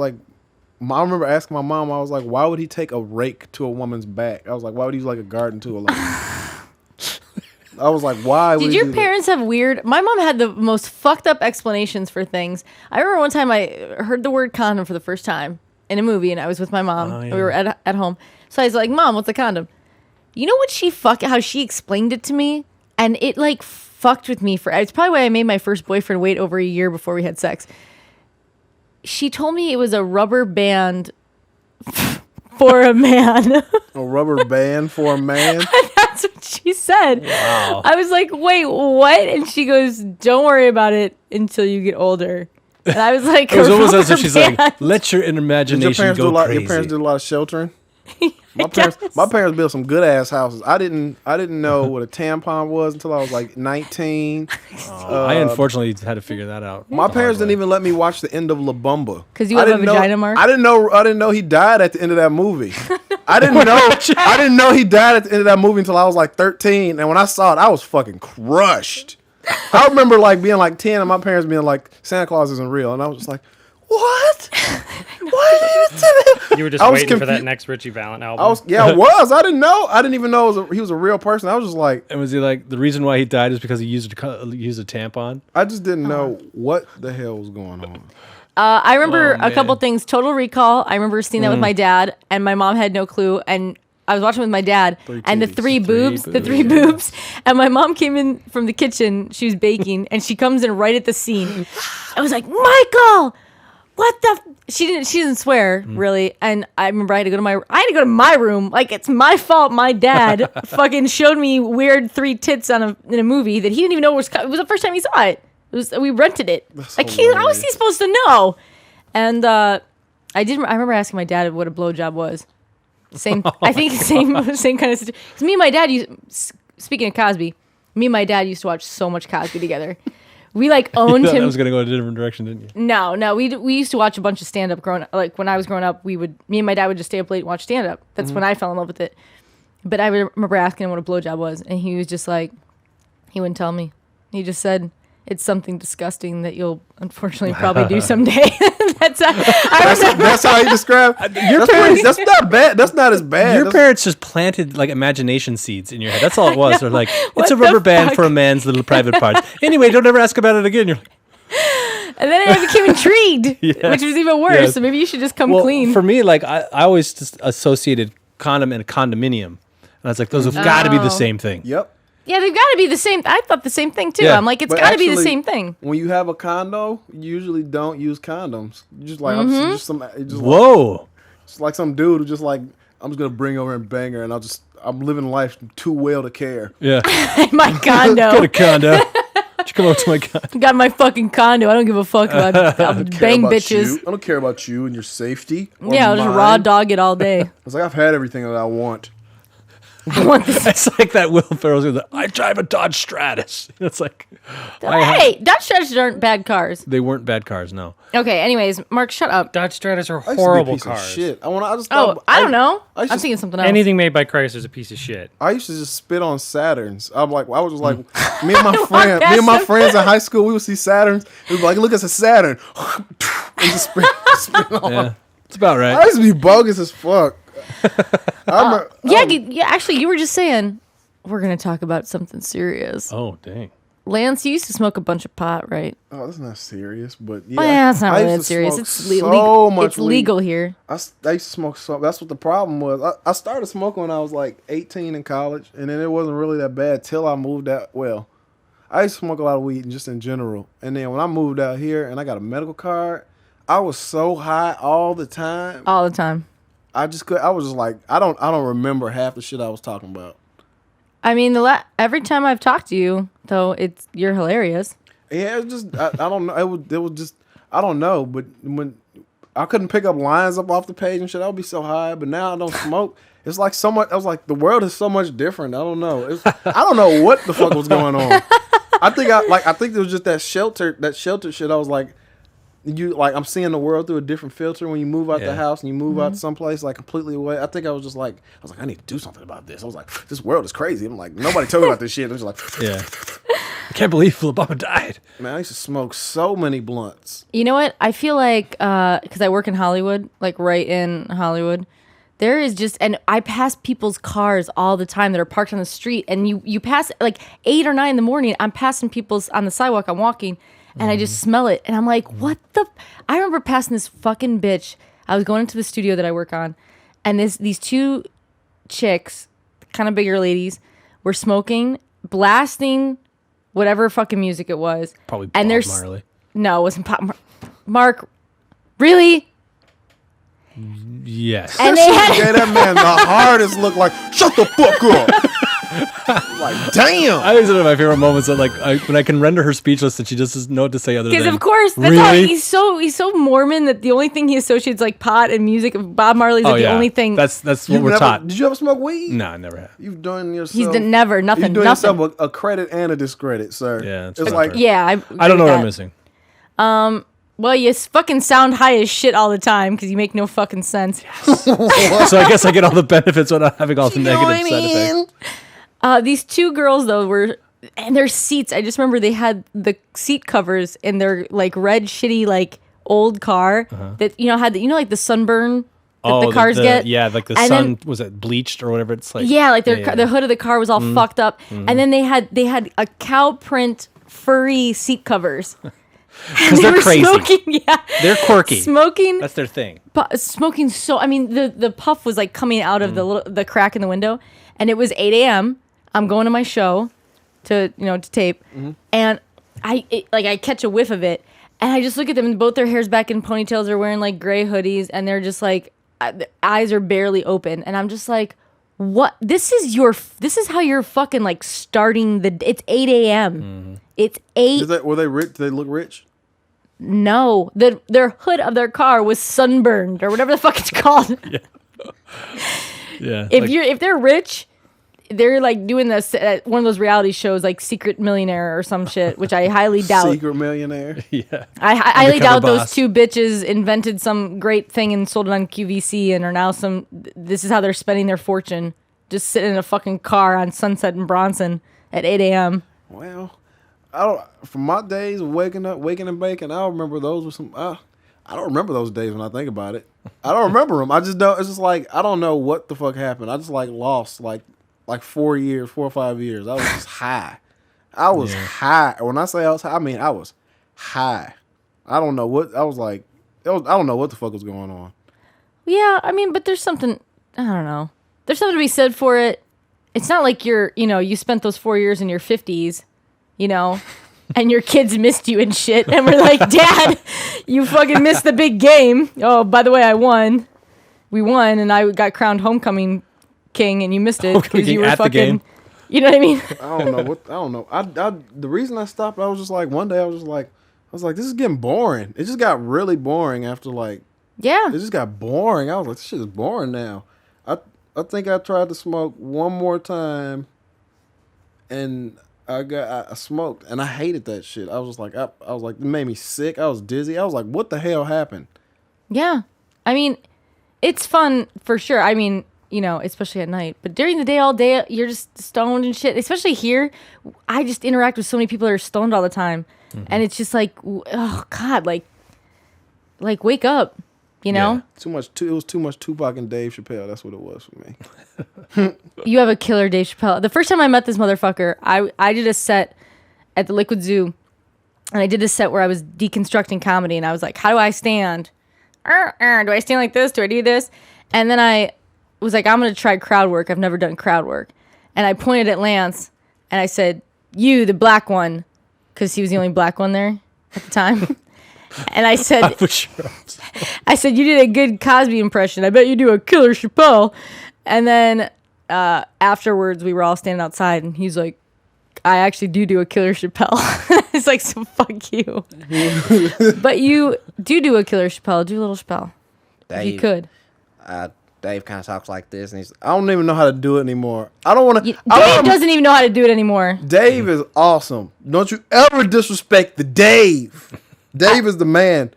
remember asking my mom, I was like, why would he take a rake to a woman's back? I was like, why would he use like a garden tool? I was like, why would Did your parents have weird... My mom had the most fucked up explanations for things. I remember one time I heard the word condom for the first time in a movie, and I was with my mom. Oh, yeah. And we were at home. So I was like, Mom, what's a condom? You know what how she explained it to me? And it like fucked with me it's probably why I made my first boyfriend wait over a year before we had sex. She told me it was a rubber band for a man. A rubber band for a man? That's what she said. Wow. I was like, wait, what? And she goes, don't worry about it until you get older. And I was like, it was almost as if she's like, let your imagination go crazy. Your parents did a lot of sheltering? My parents built some good ass houses. I didn't know what a tampon was until I was like 19. I unfortunately had to figure that out. My parents didn't even let me watch the end of La Bamba. Because you have a vagina mark? I didn't know he died at the end of that movie. I didn't know he died at the end of that movie until I was like 13. And when I saw it, I was fucking crushed. I remember like being like 10 and my parents being like, Santa Claus isn't real. And I was just like, What? What did you do? You were just I was waiting for that confused. next Richie Valent album. I was. I didn't know. I didn't even know he was a real person. I was just like, And was he like the reason why he died is because he used a tampon? I just didn't know what the hell was going on. I remember Oh, a couple man. things. Total Recall. I remember seeing that with my dad, and my mom had no clue. And I was watching with my dad, and the titties. three boobs. And my mom came in from the kitchen. She was baking, and she comes in right at the scene. I was like, Michael, what the? She didn't swear really. And I remember I had to go to my room. Like, it's my fault. My dad fucking showed me weird 3 tits in a movie that he didn't even know it was the first time he saw it. We rented it. Like, how was he supposed to know? And I remember asking my dad what a blowjob was. Same kind of situation. 'Cause me and my dad speaking of Cosby, me and my dad used to watch so much Cosby together. We like owned him. I was gonna go in a different direction, didn't you? No, we used to watch a bunch of stand up growing up. Like when I was growing up, me and my dad would just stay up late and watch stand up. That's when I fell in love with it. But I remember asking him what a blowjob was, and he was just like, he wouldn't tell me. He just said, it's something disgusting that you'll unfortunately probably do someday. That's how he described. That's not bad. That's not as bad. Your parents just planted like imagination seeds in your head. That's all it was. They're like, it's a What the rubber band fuck? for a man's little private parts. Anyway, don't ever ask about it again. You're like, And then I became intrigued, which was even worse. Yes. So maybe you should just come well, clean. for me, like I always just associated condom and condominium, and I was like, those have got to be the same thing. Yep. Yeah, they've got to be the same. I thought the same thing too. Yeah. I'm like, it's But got to be the actually, same thing. When you have a condo, you usually don't use condoms. You just like Whoa. just like some dude who just like, I'm just gonna bring over and bang her, and I'm living life too well to care. Yeah. My Got condo. a condo. Did you come over to my condo? Got my fucking condo. I don't give a fuck about I'll Care bang about bitches. you. I don't care about you and your safety. Or Yeah, I'll just mine. raw dog it all day. It's like I've had everything that I want. I want this. It's like that Will Ferrell's like, I drive a Dodge Stratus. It's like, Hey, Dodge Stratus aren't bad cars. they weren't bad cars, no. Okay, anyways, Mark, shut up. Dodge Stratus are I used to be a horrible piece of cars. shit. I just Oh, thought, I don't know. I used I'm to- thinking something else. Anything made by Chrysler is a piece of shit. I used to just spit on Saturns. I was just like, me and my friends in high school, we would see Saturns. We'd be like, look, it's a Saturn. And just spit on. Yeah. It's about I right. used to be bogus as fuck. I remember, Yeah, actually, you were just saying we're going to talk about something serious. Oh, dang. Lance, you used to smoke a bunch of pot, right? oh, that's not serious, but yeah. Well, yeah, it's not I really used that to serious. smoke It's so legal. much It's legal here. I used to smoke so. That's what the problem was. I started smoking when I was like 18 in college, and then it wasn't really that bad till I moved out. Well, I used to smoke a lot of weed just in general, and then when I moved out here and I got a medical card, I was so high all the time. All the time. I just could. I was just like, I don't remember half the shit I was talking about. I mean, every time I've talked to you, though, you're hilarious. Yeah, it was just I don't know. It was just I don't know. But when I couldn't pick up lines up off the page and shit, I would be so high. But now I don't smoke. It's like so much. I was like, the world is so much different. I don't know. I don't know what the fuck was going on. I think it was just that shelter shit. I was like, I'm seeing the world through a different filter when you move out the house and you move out to someplace like completely away. I think I was like, I need to do something about this. I was like, this world is crazy. I'm like, nobody told me about this shit. It was like, Yeah. I can't believe Obama died. man, I used to smoke so many blunts. You know what? I feel like, because I work in Hollywood, like right in Hollywood, there is just, and I pass people's cars all the time that are parked on the street, and you pass like 8 or 9 in the morning, I'm passing people's on the sidewalk, I'm walking, and I just smell it, and I'm like, what the? I remember passing this fucking bitch. I was going into the studio that I work on, and these 2 chicks, kind of bigger ladies, were smoking, blasting whatever fucking music it was. Probably and Bob there's Marley. No, it wasn't Pop. Mark, really? Yes. And they had Gave that man the hardest look. Like, shut the fuck up. Like, damn. I think it's one of my favorite moments that, like, when I can render her speechless and she just doesn't know what to say other than. because of course that's all, really? he's so Mormon that the only thing he associates like pot and music of Bob Marley's like the only thing. That's what we're taught. Did you ever smoke weed? No, I never have. You've done yourself. He's never nothing. You've done Nothing. yourself a credit and a discredit, sir. Yeah, it's it's not like fair. Yeah, I don't know what I'm missing. Well, you fucking sound high as shit all the time because you make no fucking sense. So I guess I get all the benefits without having all the negative side effects. These 2 girls though were, and their seats. I just remember they had the seat covers in their like red shitty like old car that had like the sunburn that the cars get. Yeah, like the And sun then- was it bleached or whatever. It's like Yeah, like the hood of the car was all fucked up, and then they had a cow print furry seat covers. because they're crazy. Smoking, They're quirky. Smoking. That's their thing. Smoking so. I mean, the puff was like coming out of the crack in the window, and it was 8 a.m. I'm going to my show to tape, and I catch a whiff of it, and I just look at them, and both their hair's back in ponytails. They're wearing like gray hoodies, and they're just like their eyes are barely open, and I'm just like, what? This is how you're fucking like starting the. It's 8 a.m. It's 8. Were they rich? Did they look rich? No, their hood of their car was sunburned or whatever the fuck it's called. Yeah. If they're rich, they're like doing this at one of those reality shows like Secret Millionaire or some shit, which I highly doubt. Secret millionaire. Yeah. I highly doubt Undercover those boss. two bitches invented some great thing and sold it on QVC and are now this is how they're spending their fortune. Just sitting in a fucking car on Sunset and Bronson at 8 a.m. Well, from my days of waking and baking, I remember those were some. I don't remember those days when I think about it. I don't remember them. I just don't. It's just like I don't know what the fuck happened. I just like lost like 4 or 5 years. I was just high. I was high. When I say I was high, I mean I was high. I don't know what I was like. I don't know what the fuck was going on. Yeah, I mean, but there's something. I don't know. There's something to be said for it. It's not like you spent those 4 years in your 50s. And your kids missed you and shit, and we're like, Dad, you fucking missed the big game. Oh, by the way, I won. We won, and I got crowned homecoming king, and you missed it because you were at the fucking. game. You know what I mean? I don't know. The reason I stopped, I was just like one day I was like, this is getting boring. It just got really boring after like. Yeah. It just got boring. I was like, this shit is boring now. I think I tried to smoke one more time, and I smoked, and I hated that shit. I was like, it made me sick. I was dizzy. I was like, what the hell happened? Yeah. I mean, it's fun for sure. I mean, especially at night. But during the day, all day, you're just stoned and shit. Especially here, I just interact with so many people that are stoned all the time. And it's just like, oh, God, like wake up, Yeah. Too much. It was too much Tupac and Dave Chappelle. That's what it was for me. You have a killer Dave Chappelle. The first time I met this motherfucker, I did a set at the Liquid Zoo, and I did this set where I was deconstructing comedy, and I was like, how do I stand? Do I stand like this? Do I do this? And then I was like, I'm going to try crowd work. I've never done crowd work. And I pointed at Lance, and I said, you, the black one, because he was the only black one there at the time. And I said, For sure. I said, you did a good Cosby impression. I bet you do a killer Chappelle. And then afterwards, we were all standing outside, and he's like, I actually do a killer Chappelle. It's like, so fuck you. But you do a killer Chappelle. Do a little Chappelle. If you could. Dave kind of talks like this, and he's I don't even know how to do it anymore. I don't want to. Dave doesn't even know how to do it anymore. Dave is awesome. Don't you ever disrespect the Dave. Dave is the man.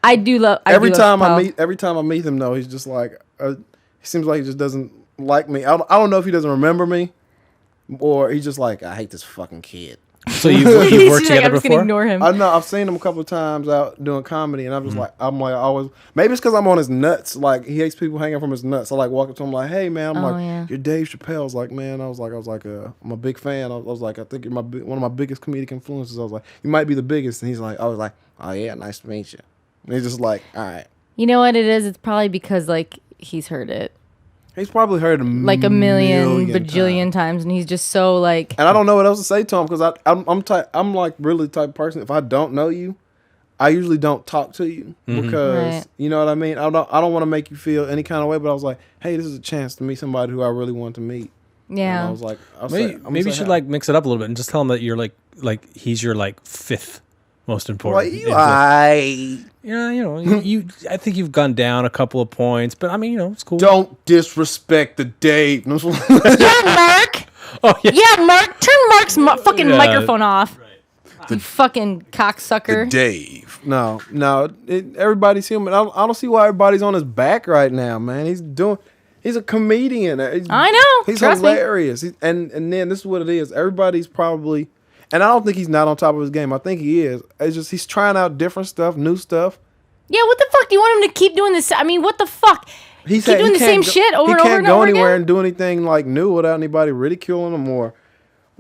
I do love. Every time I meet him, though, he's just like he seems like he just doesn't like me. I don't know if he doesn't remember me, or he's just like, I hate this fucking kid. So you've worked He's like, together I'm just gonna before? ignore him. I know I've seen him a couple of times out doing comedy, and I'm just like always. Maybe it's because I'm on his nuts. Like he hates people hanging from his nuts. I like walk up to him like, hey man, I'm like, yeah. you're Dave Chappelle's. Like man, I was like, I'm a big fan. I was like, I think you're one of my biggest comedic influences. I was like, you might be the biggest, and I was like, oh yeah, nice to meet you. And he's just like, all right. You know what it is? It's probably because like he's heard it He's probably heard it like a million bajillion times, and he's just so like. And I don't know what else to say to him because I'm like really the type of person. If I don't know you, I usually don't talk to you because Right. you know what I mean. I don't want to make you feel any kind of way. But I was like, hey, this is a chance to meet somebody who I really want to meet. Yeah. And I was like, Maybe you should like mix it up a little bit and just tell him that you're like he's your like fifth most important. Well, I I think you've gone down a couple of points, but I mean, it's cool. don't disrespect the Dave. Yeah, Mark. Oh yeah. Yeah, Mark. Turn Mark's fucking Yeah. microphone off. You fucking cocksucker. Dave. No. Everybody's human. I don't see why everybody's on his back right now, man. He's a comedian. I know. He's Trust me. hilarious. And then this is what it is. Everybody's probably, and I don't think he's not on top of his game. I think he is. It's just he's trying out different stuff, new stuff, Yeah, what the fuck? Do you want him to keep doing this? I mean, what the fuck? He Keep doing the same shit over and over and over He can't go anywhere again? and do anything like new without anybody ridiculing him or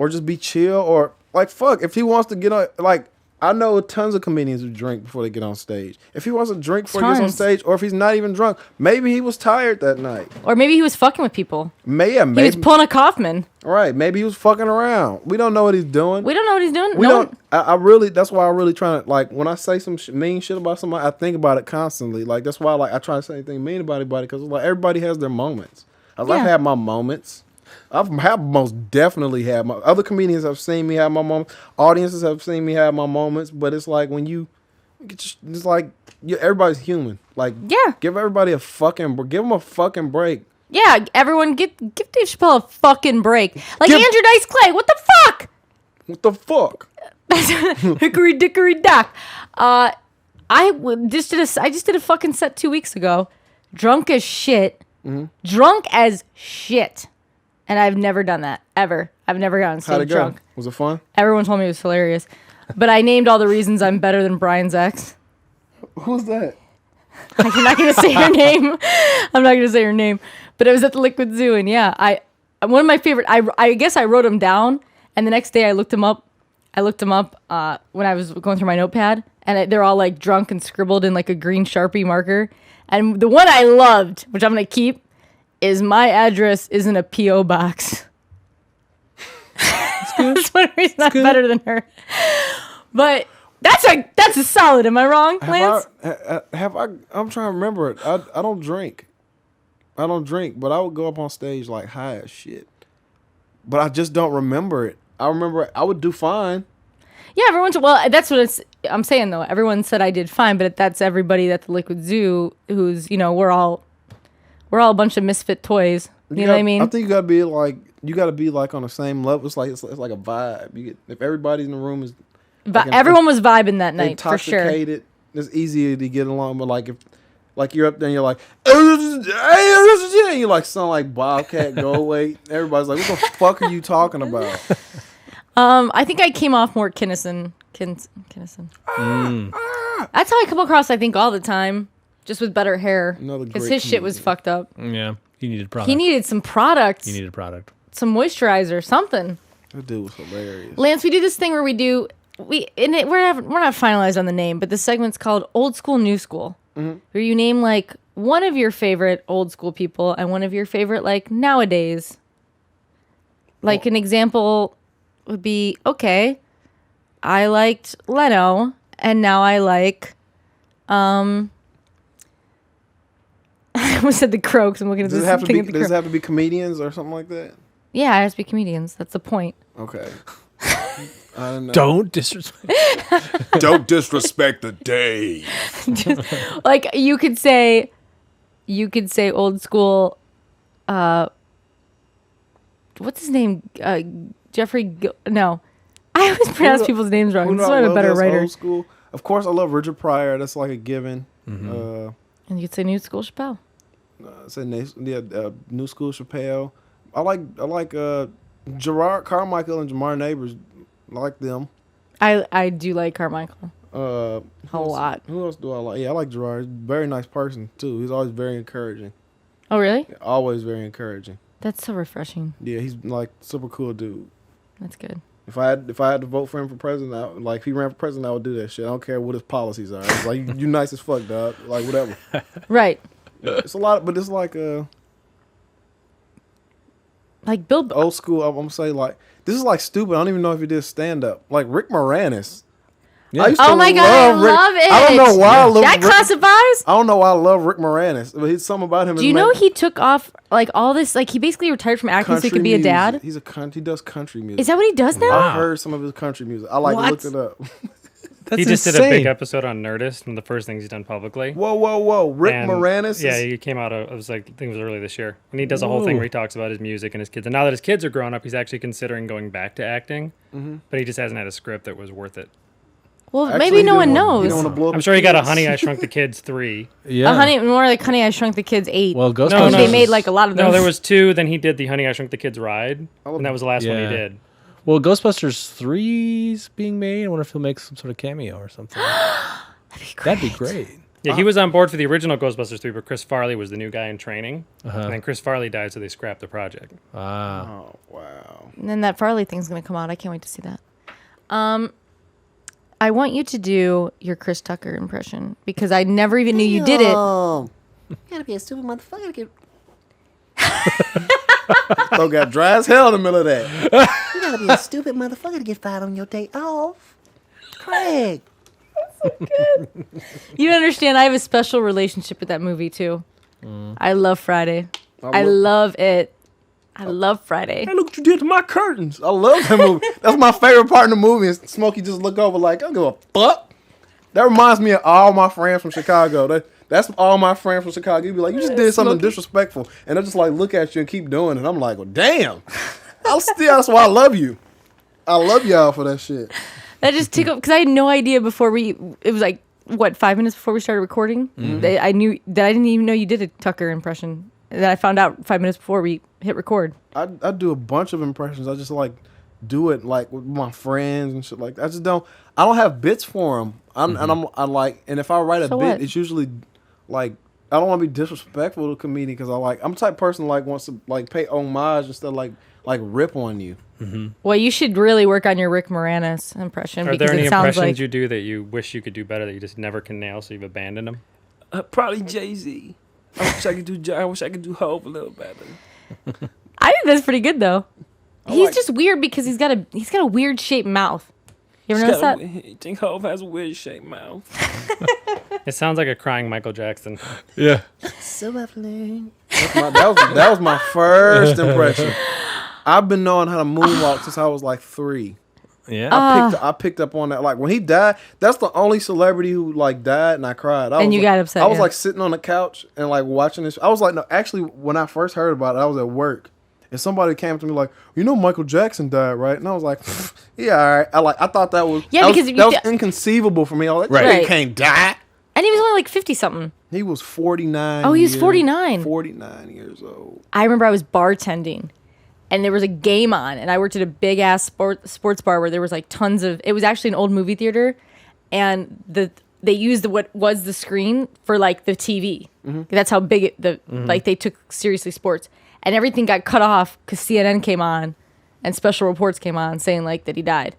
just be chill or like fuck. If he wants to get on, like I know tons of comedians who drink before they get on stage. If he wants to drink before he gets on Tons. stage, or if he's not even drunk, maybe he was tired that night. Or maybe he was fucking with people. Maybe He was pulling a Kaufman. right. Maybe he was fucking around. We don't know what he's doing. We don't know what he's doing. We No don't. I really. That's why I really try to like when I say some mean shit about somebody, I think about it constantly. Like that's why like I try to say anything mean about anybody because like everybody has their moments. I've had my moments. I've most definitely had my other comedians have seen me have my moments. Audiences have seen me have my moments. But it's like when you, it's like everybody's human. Like give everybody a fucking give them a fucking break. Yeah, everyone give Dave Chappelle a fucking break. Like Andrew Dice Clay, what the fuck? What the fuck? Hickory dickory dock. I just did a fucking set 2 weeks ago. Drunk as shit. Drunk as shit. And I've never done that ever. I've never gotten so drunk. Was it fun? Everyone told me it was hilarious. But I named all the reasons I'm better than Brian's ex. Who's that? I'm not gonna say her name. I'm not gonna say her name. But it was at the Liquid Zoo, and yeah, one of my favorite. I guess I wrote them down, and the next day I looked them up. When I was going through my notepad, and they're all like drunk and scribbled in like a green Sharpie marker. And the one I loved, which I'm gonna keep, is my address isn't a PO box. That's one reason I'm better than her. But that's a solid. Am I wrong, Lance? I'm trying to remember it. I don't drink. But I would go up on stage like high as shit. But I just don't remember it. I remember I would do fine. Yeah, that's what I'm saying though. Everyone said I did fine, but that's everybody at the Liquid Zoo who's, we're all a bunch of misfit toys. You know what I mean? I think you gotta be like on the same level. It's like a vibe. If everybody in the room is everyone was vibing that night for sure. Intoxicated, it's easier to get along. But like if you're up there and you're like, and you like sound like Bobcat Goldthwait. Everybody's like, what the fuck are you talking about? I think I came off more Kinnison. That's how I come across, I think, all the time. Just with better hair. Because his shit was fucked up. Yeah. He needed product. He needed some products. He needed product. Some moisturizer, something. That dude was hilarious. Lance, we do this thing where we're not finalized on the name, but the segment's called Old School, New School. Mm-hmm. Where you name like one of your favorite old school people and one of your favorite like nowadays. Like an example would be, okay, I liked Leno and now I like I almost said the Crow because I'm looking at this thing. Does it have to be comedians or something like that? Yeah, it has to be comedians. That's the point. Okay. I don't know. Don't disrespect. Don't disrespect the day. Like you could say old school. What's his name? No, I always pronounce people's names wrong. That's why I'm a better writer. Old school. Of course, I love Richard Pryor. That's like a given. Mm-hmm. And you could say New School Chappelle. New School Chappelle. I like Gerard Carmichael and Jamar Neighbors. I like them. I do like Carmichael. A lot. Who else do I like? Yeah, I like Gerard. He's a very nice person too. He's always very encouraging. Oh really? Always very encouraging. That's so refreshing. Yeah, he's like super cool dude. That's good. If I had to vote for him for president, if he ran for president, I would do that shit. I don't care what his policies are. It's like you nice as fuck, dog. Like whatever. Right. It's a lot, but it's like Bill old school. I'm gonna say like this is like stupid. I don't even know if he did stand up. Like Rick Moranis. Yeah. I used oh my god, I love it. I don't know why I love that classifies. I don't know why I love Rick Moranis, but he's something about him. Do you know he took off like all this? Like he basically retired from acting so he could be a dad. He does country music. Is that what he does now? I heard some of his country music. I looked it up. He just did a big episode on Nerdist, one of the first things he's done publicly. Whoa. Rick Moranis? Yeah, he came out, I think it was early this year. And he does a whole thing where he talks about his music and his kids. And now that his kids are grown up, he's actually considering going back to acting. Mm-hmm. But he just hasn't had a script that was worth it. Well, actually, maybe no one knows. I'm sure he got a Honey, I Shrunk the Kids 3. Yeah. More like Honey, I Shrunk the Kids 8. Well, Ghostbusters. They made like a lot of those. No, there was 2. Then he did the Honey, I Shrunk the Kids ride. And that was the last one he did. Well, Ghostbusters 3's being made. I wonder if he'll make some sort of cameo or something. That'd be great. That'd be great. Yeah, he was on board for the original Ghostbusters 3, but Chris Farley was the new guy in training. And then Chris Farley died, so they scrapped the project. Oh wow. And then that Farley thing's gonna come out. I can't wait to see that. I want you to do your Chris Tucker impression because I never even knew you did it. Oh, you gotta be a stupid motherfucker to get. So got dry as hell in the middle of that. You gotta be a stupid motherfucker to get fired on your day off. Craig. You understand? I have a special relationship with that movie too. I love Friday. I love it. I love Friday. Hey, look what you did to my curtains. I love that movie. That's my favorite part in the movie. Is Smokey just look over like, I don't give a fuck. That reminds me of all my friends from Chicago. That's all my friends from Chicago. You'd be like, you just did something disrespectful. And they just like look at you and keep doing it. And I'm like, well, damn. That's why I love you. I love y'all for that shit. That just tickled because I had no idea before it was like, what, 5 minutes before we started recording? I knew that I didn't even know you did a Tucker impression. And then I found out 5 minutes before we hit record. I do a bunch of impressions. I just like do it like with my friends and shit like that. I don't have bits for them. And if I write a bit, it's usually like, I don't want to be disrespectful to a comedian because I'm the type of person like wants to like pay homage instead of like rip on you. Well, you should really work on your Rick Moranis impression. Are because there any it sounds impressions like you do that you wish you could do better that you just never can nail, so you've abandoned them? Probably Jay-Z. I wish I could do Hov a little better. I think that's pretty good though. He's just weird because he's got a weird shaped mouth. You ever notice that? You think Hov has a weird shaped mouth? It sounds like a crying Michael Jackson. Yeah. So lovely. That was my first impression. I've been knowing how to moonwalk since I was like 3. Yeah. I picked up on that. Like when he died, that's the only celebrity who like died, and I cried. And you got upset. I was like sitting on the couch and like watching this. I was like, no, actually, when I first heard about it, I was at work, and somebody came to me like, you know, Michael Jackson died, right? And I was like, yeah, all right. I thought that was that was inconceivable for me. I was like, Right. He can't die. And he was only like 50 something. He was 49. Oh, he was 49. 49 years old. I remember I was bartending. And there was a game on, and I worked at a big ass sports bar where there was like tons of. It was actually an old movie theater, and they used what was the screen for like the TV. That's how big like they took seriously sports, and everything got cut off because CNN came on, and special reports came on saying like that he died,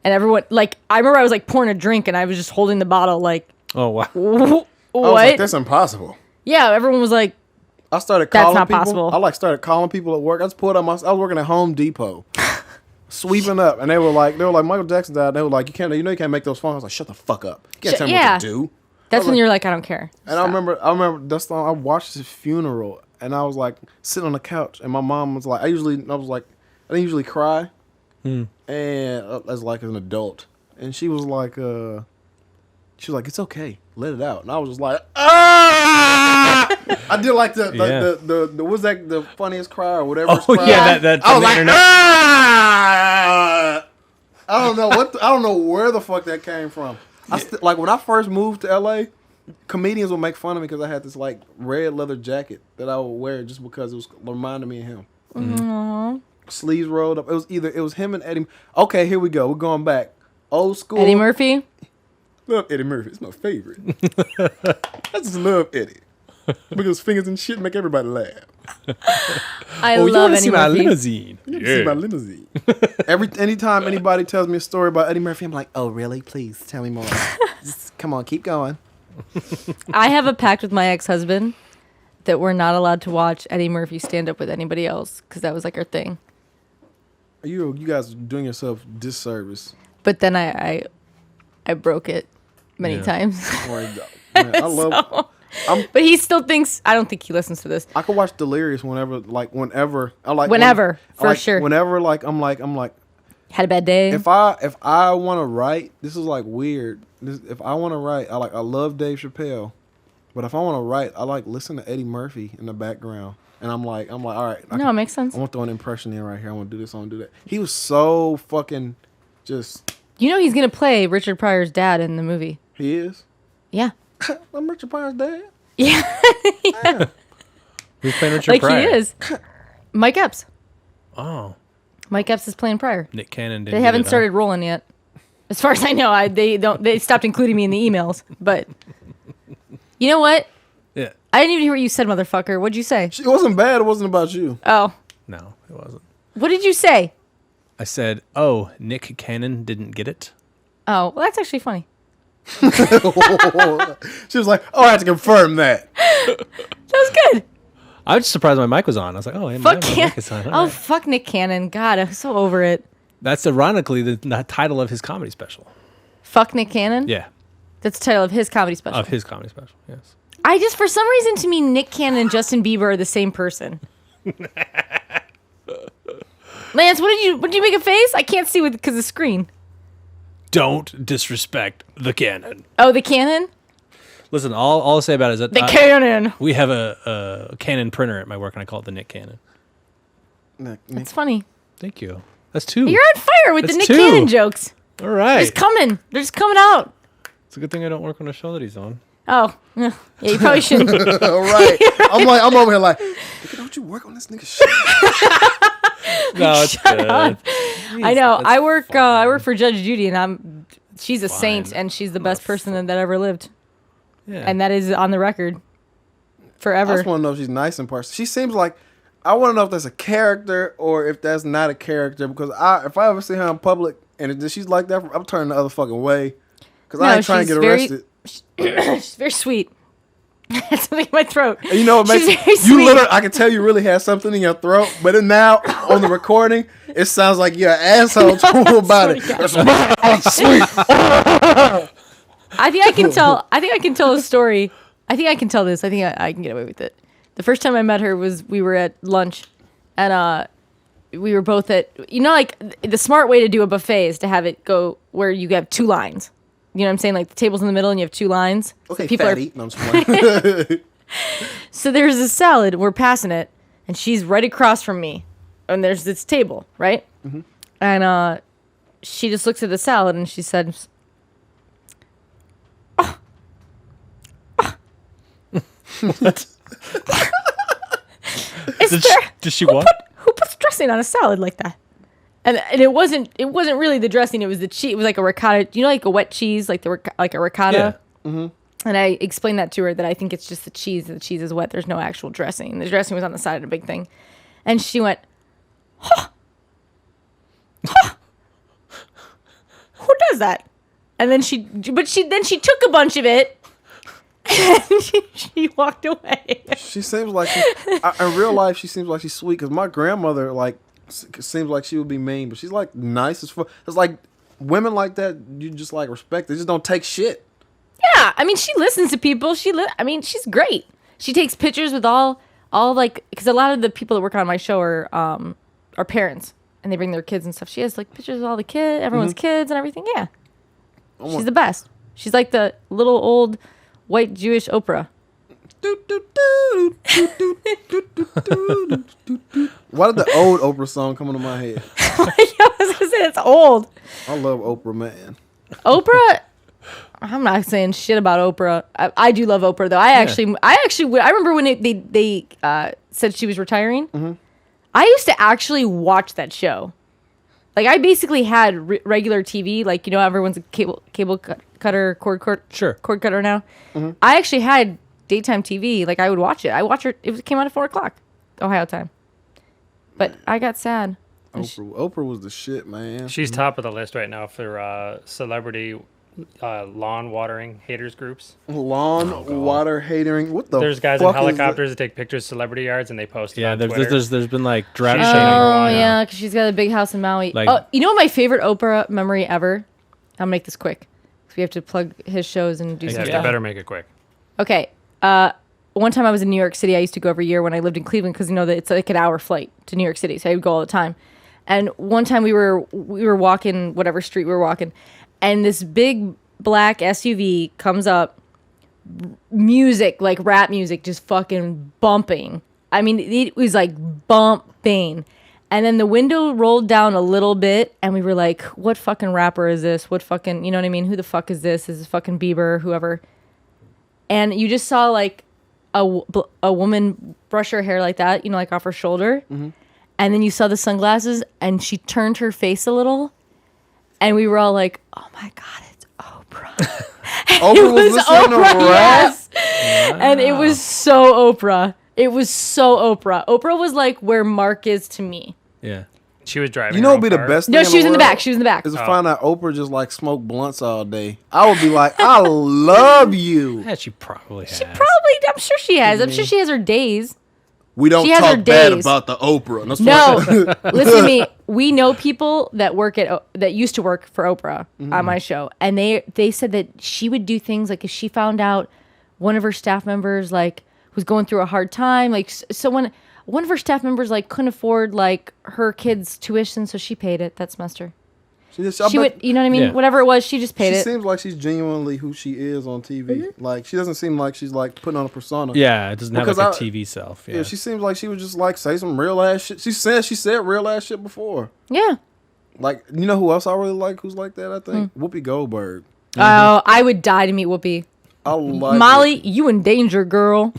and everyone like I remember I was like pouring a drink and I was just holding the bottle like. Oh wow. What? I was like, that's impossible. Yeah, everyone was like. I started calling That's not people. possible. I started calling people at work. I just pulled up I was working at Home Depot, sweeping up, and they were like, Michael Jackson died. They were like, you can't make those phone calls. I was like, shut the fuck up. You can't tell me what to do. That's when you're like, I don't care. And I remember that's the I watched his funeral, and I was like sitting on the couch, and my mom was like, I didn't usually cry, and as like an adult, and she was like, it's okay, let it out, and I was just like, ah! I did like the what's that, the funniest cry or whatever. Oh yeah, that I was like, ah! I don't know where the fuck that came from. Like when I first moved to LA, comedians would make fun of me because I had this like red leather jacket that I would wear just because it reminded me of him. Mm-hmm. Sleeves rolled up. It was him and Eddie. Okay, here we go. We're going back. Old school. Eddie Murphy. Love Eddie Murphy. It's my favorite. I just love Eddie. Because his fingers and shit make everybody laugh. I love Eddie see my Murphy. limousine. You want to see my limousine. Anytime anybody tells me a story about Eddie Murphy, I'm like, oh, really? Please tell me more. Just, come on, keep going. I have a pact with my ex-husband that we're not allowed to watch Eddie Murphy stand up with anybody else because that was like our thing. You guys are doing yourself disservice. But then I broke it many times. Man, I love. But he still thinks. I don't think he listens to this. I could watch Delirious whenever. For sure. Whenever, I'm like. Had a bad day. If I want to write, this is like weird. If I want to write, I love Dave Chappelle, but if I want to write, I like listen to Eddie Murphy in the background, and I'm like, all right. It makes sense. I want to throw an impression in right here. I want to do this. I want to do that. He was so fucking just. You know he's gonna play Richard Pryor's dad in the movie. He is. Yeah. I'm Richard Pryor's dad. Yeah. Yeah. Who's playing Richard Pryor? Like he is. Mike Epps. Oh. Mike Epps is playing Pryor. Nick Cannon did. They haven't started rolling yet. As far as I know, they stopped including me in the emails, but You know what? Yeah. I didn't even hear what you said, motherfucker. What'd you say? It wasn't bad. It wasn't about you. Oh. No, it wasn't. What did you say? I said, "Oh, Nick Cannon didn't get it." Oh, well, that's actually funny. She was like, "Oh, I have to confirm that." That was good. I was just surprised my mic was on. I was like, "Oh, hey, my mic is on." Oh, fuck Nick Cannon. God, I'm so over it. That's ironically the title of his comedy special. Fuck Nick Cannon? Yeah. That's the title of his comedy special. Of his comedy special, yes. I just, for some reason, to me, Nick Cannon and Justin Bieber are the same person. Lance, what did you make a face? I can't see because of the screen. Don't disrespect the Cannon. Oh, the Cannon? Listen, all I'll say about it is that the Cannon. We have a Canon printer at my work, and I call it the Nick Cannon. That's funny. Thank you. That's two. You're on fire with That's the Nick two. Cannon jokes. All right. They're just coming. They're just coming out. It's a good thing I don't work on a show that he's on. Oh, yeah, you probably shouldn't. All right. I'm over here like, don't you work on this nigga shit? No, it's Shut good. up. I know. That's I work for Judge Judy, and she's a saint, and she's the best person that ever lived. Yeah. And that is on the record I forever. just want to know if she's nice in person. She seems like, I want to know if that's a character or if that's not a character, because if I ever see her in public and if she's like that, I'm turning the other fucking way, because I ain't trying to get arrested. She's very sweet. That's something in my throat. And you know what makes She's very you sweet. literally, I can tell you really have something in your throat, but then now on the recording, it sounds like you're an asshole to her about it. Sweet. I think I can tell. I think I can tell a story. I think I can tell this. I think I can get away with it. The first time I met her was we were at lunch, and we were both at, like the smart way to do a buffet is to have it go where you have two lines. You know what I'm saying? Like the table's in the middle and you have two lines. Okay, so people fatty. No, I'm just playing. So there's a salad. We're passing it, and she's right across from me, and there's this table, right? Mm-hmm. And she just looks at the salad and she said, What? Did she what? Who puts dressing on a salad like that? And it wasn't really the dressing. It was the cheese. It was like a ricotta. Do you know like a wet cheese, like like a ricotta? Yeah. Mm-hmm. And I explained that to her, that I think it's just the cheese. The cheese is wet. There's no actual dressing. The dressing was on the side of the big thing, and she went, huh. Huh. Who does that? And then she took a bunch of it. And she walked away. She seems like in real life she seems like she's sweet, because my grandmother seems like she would be mean, but she's like nice as fuck. It's like women like that you just like respect. They just don't take shit. Yeah, I mean she listens to people. She's great. She takes pictures with all like, because a lot of the people that work on my show are parents, and they bring their kids and stuff. She has like pictures of all the kids, everyone's kids and everything. Yeah, she's the best. She's like the little old white Jewish Oprah. Why did the old Oprah song come into my head? I was gonna say it's old. I love Oprah, man. Oprah. I'm not saying shit about Oprah. I do love Oprah though. I remember when they said she was retiring. Mm-hmm. I used to actually watch that show. Like I basically had regular TV. Like everyone's a cable cutter, cord cutter now. Mm-hmm. I actually had daytime TV. Like I would watch it. I watch it. It came out at 4:00 Ohio time. But I got sad. Oprah was the shit, man. She's top of the list right now for celebrity lawn watering haters groups. Water hatering. What the? There's guys in helicopters that take pictures of celebrity yards and they post it on Twitter. There's been like drought. Oh yeah, because she's got a big house in Maui. Like, you know what my favorite Oprah memory ever? I'll make this quick, because we have to plug his shows and do some stuff. You better make it quick. Okay. One time I was in New York City. I used to go every year when I lived in Cleveland, because that it's like an hour flight to New York City, so I would go all the time. And one time we were walking whatever street we were walking, and this big black SUV comes up, music, like rap music, just fucking bumping. I mean, it was like bumping. And then the window rolled down a little bit, and we were like, what fucking rapper is this? What fucking, you know what I mean? Who the fuck is this? Is this fucking Bieber, whoever? And you just saw like a woman brush her hair like that, like off her shoulder. Mm-hmm. And then you saw the sunglasses, and she turned her face a little, and we were all like, oh my God, it's Oprah. Oprah was listening to rap? Yes. And it was so Oprah. It was so Oprah. Oprah was like where Mark is to me. Yeah. She was driving. You know, what'd be the best thing? No, she was in the back. She was in the back. Is to find out Oprah just like smoked blunts all day. I would be like, I love you. Yeah, she probably has. I'm sure she has. I'm sure she has her days. We don't She has her talk bad days. about the Oprah. No, listen to me. We know people that work that used to work for Oprah on my show, and they said that she would do things like if she found out one of her staff members like was going through a hard time, like so when one of her staff members like couldn't afford like her kids' tuition, so she paid it that semester. She would, you know what I mean? Yeah. Whatever it was, she just paid She it. seems like she's genuinely who she is on TV. Like she doesn't seem like she's like putting on a persona. Yeah, it doesn't have like Because a TV self. Yeah, Yeah. she seems like she would just like say some real ass shit. She said real ass shit before. Yeah. Like, you know who else I really like who's like that, I think? Whoopi Goldberg. Oh, I would die to meet Whoopi. I like Molly, you in danger, girl.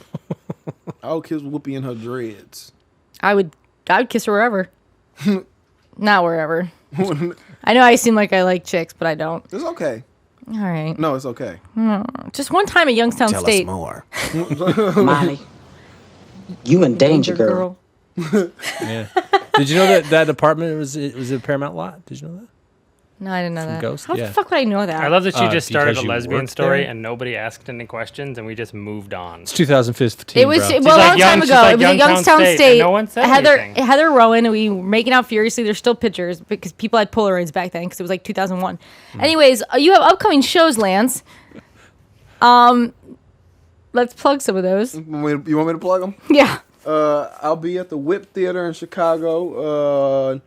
I would kiss Whoopi in her dreads. I would kiss her wherever. Not wherever. I know I seem like I like chicks, but I don't. It's okay. All right. No, it's okay. Just one time at Youngstown Tell State. us more. Molly, you in danger, girl. Yeah. Did you know that apartment was a Paramount lot? Did you know that? No, I didn't know From that. Ghost? How Yeah. the fuck would I know that? I love that she just started a because you lesbian worked story there? and nobody asked any questions and we just moved on. It's 2015. It was bro. well a like long young- time she's ago. like It was at Youngstown Youngstown State, State. and no one said anything. Heather Rowan, and we were making out furiously. There's still pictures because people had Polaroids back then because it was like 2001. Anyways, you have upcoming shows, Lance. Let's plug some of those. You want me to plug them? Yeah. I'll be at the Whip Theater in Chicago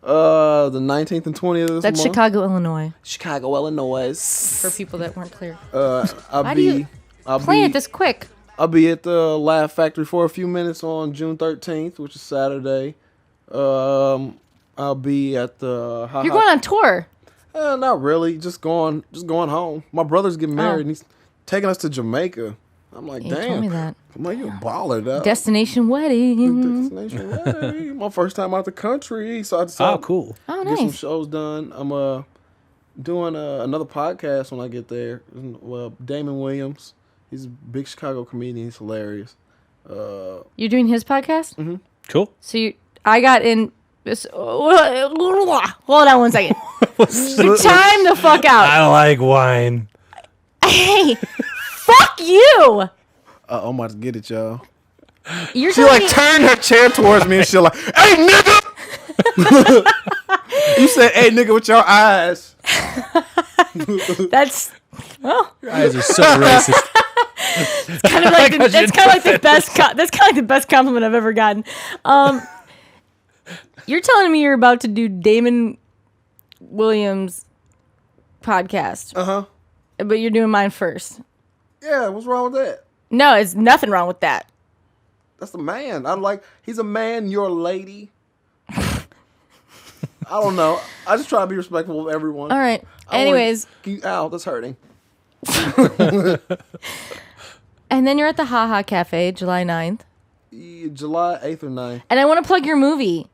the 19th and 20th of this That's month. Chicago, Illinois. Chicago, Illinois. For people that weren't clear. I'll Why do you plan it this quick? I'll be at the Laugh Factory for a few minutes on June 13th, which is Saturday. I'll be at the You're going on tour. not really, just going home. My brother's getting married and he's taking us to Jamaica. I'm like, You damn. told me that. I'm like, you a baller, dog. Destination wedding. Destination wedding. My first time out the country, so I decided Oh, cool. Oh, get some nice. shows done. I'm doing another podcast when I get there. Well, Damon Williams, he's a big Chicago comedian. He's hilarious. You're doing his podcast? Mm-hmm. Cool. So I got in. Hold on one second. Time the fuck out. I like wine. Hey, fuck you. I'm about to get it, y'all. You're She telling like me- turned her chair towards me and she like, hey nigga. You said, hey nigga, with your eyes. That's well. Your eyes are so racist. Kind of like that's kind of like the best. That's kind of like the best compliment I've ever gotten. You're telling me you're about to do Damon Williams podcast, but you're doing mine first. Yeah, what's wrong with that? No, it's nothing wrong with that. That's the man. He's a man, you're a lady. I don't know. I just try to be respectful of everyone. All right. Anyways, Ow, that's hurting. and then you're at the Haha Cafe July 9th. Yeah, July 8th or 9th. And I want to plug your movie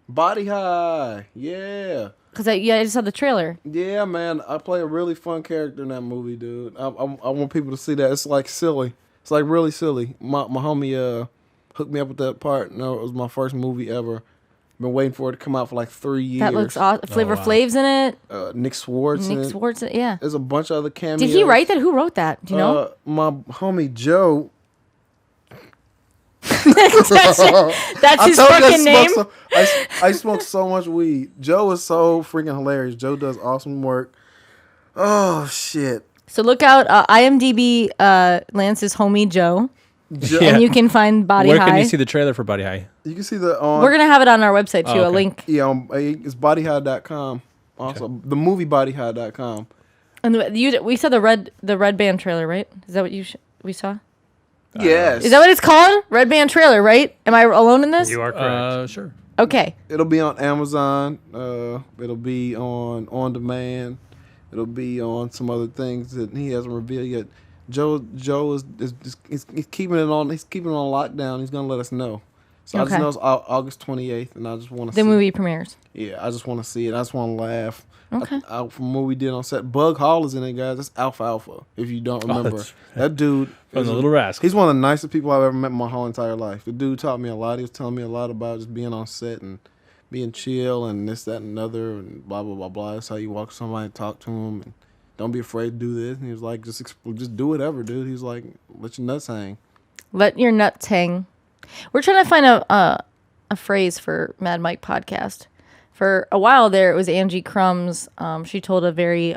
Body High. Yeah. because I just saw the trailer. Yeah, man. I play a really fun character in that movie, dude. I want people to see that. It's like silly. It's like really silly. My homie hooked me up with that part. No, it was my first movie ever. Been waiting for it to come out for like 3 years. That looks awesome. Flavor wow. Flav's in it. Nick Swartz. Nick in it. Swartz. Yeah. There's a bunch of other cameos. Did he write that? Who wrote that? Do you know? My homie Joe. That's his told you fucking name. I smoke so much weed. Joe is so freaking hilarious. Joe does awesome work. Oh shit. So look out, IMDb, Lance's homie Joe, Joe, Yeah. and you can find Body Where High. can you see the trailer for Body High? You can see the on. We're gonna have it on our website too. Oh, A okay. link. Yeah, it's bodyhigh.com. Also, the movie bodyhigh.com. And we saw the red band trailer, right? Is that what we saw? Yes. Is that what it's called? Red band trailer, right? Am I alone in this? You are correct. Sure. Okay. It'll be on Amazon. It'll be on demand. It'll be on some other things that he hasn't revealed yet. Joe is keeping it on. He's keeping it on lockdown. He's gonna let us know. So I Okay. just know it's August 28th, and I just want to The see movie premieres. Yeah, I just want to see it. I just want to laugh. Okay. From what we did on set, Bug Hall is in it, guys. That's Alfalfa. If you don't remember, that's that dude From is the Little Rascals. He's one of the nicest people I've ever met in my whole entire life. The dude taught me a lot. He was telling me a lot about just being on set and being chill and this, that, and another, and blah blah blah blah. That's how you walk to somebody and talk to him, and don't be afraid to do this. And he was like, just do whatever, dude. He's like, let your nuts hang. Let your nuts hang. We're trying to find a phrase for Mad Mike podcast. For a while there, it was Angie Crumbs. She told a very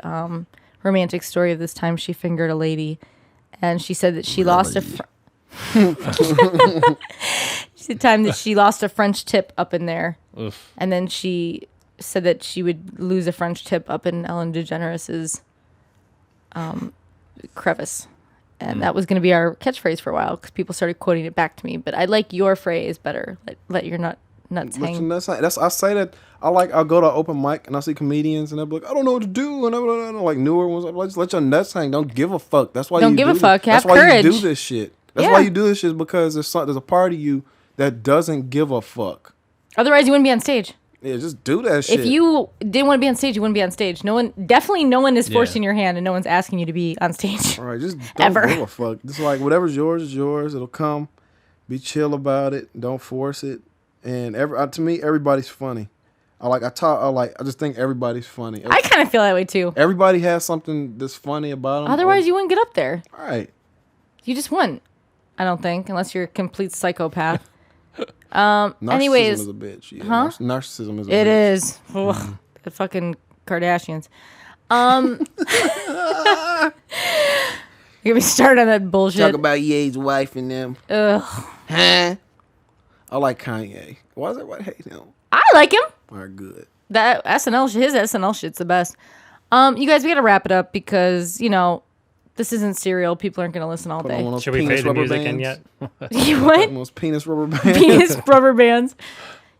romantic story of this time she fingered a lady, and she said that she lost the time that she lost a French tip up in there. Oof. And then she said that she would lose a French tip up in Ellen DeGeneres' crevice. And that was going to be our catchphrase for a while because people started quoting it back to me. But I like your phrase better. Let your nuts Let your hang. nuts hang. I say that. I'll go to open mic and I see comedians and they'll be like, I don't know what to do, and I'm like newer ones. I'm like, just let your nuts hang. Don't give a fuck. That's why Don't you give a do fuck. This. That's Have why courage. you do this shit. That's why you do this shit, is because there's a part of you that doesn't give a fuck. Otherwise, you wouldn't be on stage. Yeah, just do that shit. If you didn't want to be on stage, you wouldn't be on stage. No one is forcing your hand, and no one's asking you to be on stage. All right, just don't Ever. give a fuck. Just like whatever's yours is yours. It'll come. Be chill about it. Don't force it. And to me, everybody's funny. I just think everybody's funny. I kind of feel that way too. Everybody has something that's funny about them. Otherwise, you wouldn't get up there. All right. You just wouldn't. I don't think, unless you're a complete psychopath. Narcissism Anyways, is a bitch. Yeah, huh? Narcissism is a It bitch. is. Ugh, the fucking Kardashians. Get me started on that bullshit. Talk about Ye's wife and them. Ugh. Huh? I like Kanye. Why does everybody hate him? I like him. All right, good. That his SNL shit's the best. You guys, we gotta wrap it up because this isn't Serial. People aren't gonna listen all Put on day. one of those Should we penis fade the rubber music in bands. yet? You what? One of those penis rubber bands. Penis rubber bands.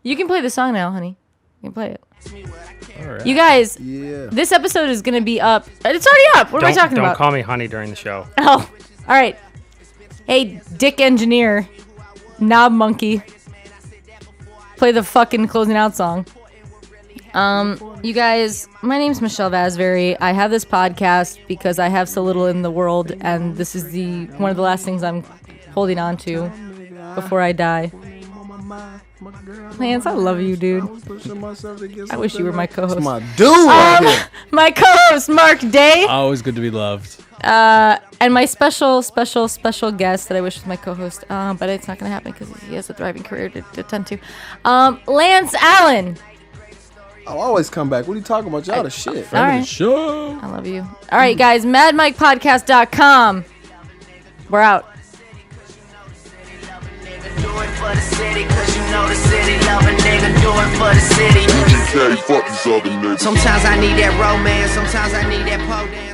You can play the song now, honey. You can play it. All right. You guys, Yeah. this episode is gonna be up. It's already up. What am I talking Don't about? call me honey during the show. Oh, all right. Hey, Dick Engineer, Knob Monkey, play the fucking closing out song. You guys, my name's Mychelle Vasvary. I have this podcast because I have so little in the world, and this is one of the last things I'm holding on to before I die. Lance, I love you, dude. I wish you were my co-host. My dude right here. My co-host, Mark Day. Always good to be loved. And my special guest that I wish was my co-host, but it's not going to happen because he has a thriving career to attend to. Lance Allen. I'll always come back. What are you talking about? Y'all the shit. All right. Show. I love you. All right, guys. MadMikePodcast.com. We're out. Do it for the city, cause you know the city love a nigga. Do it for the city. Fuck these other niggas. Sometimes I need that romance, sometimes I need that pole dance.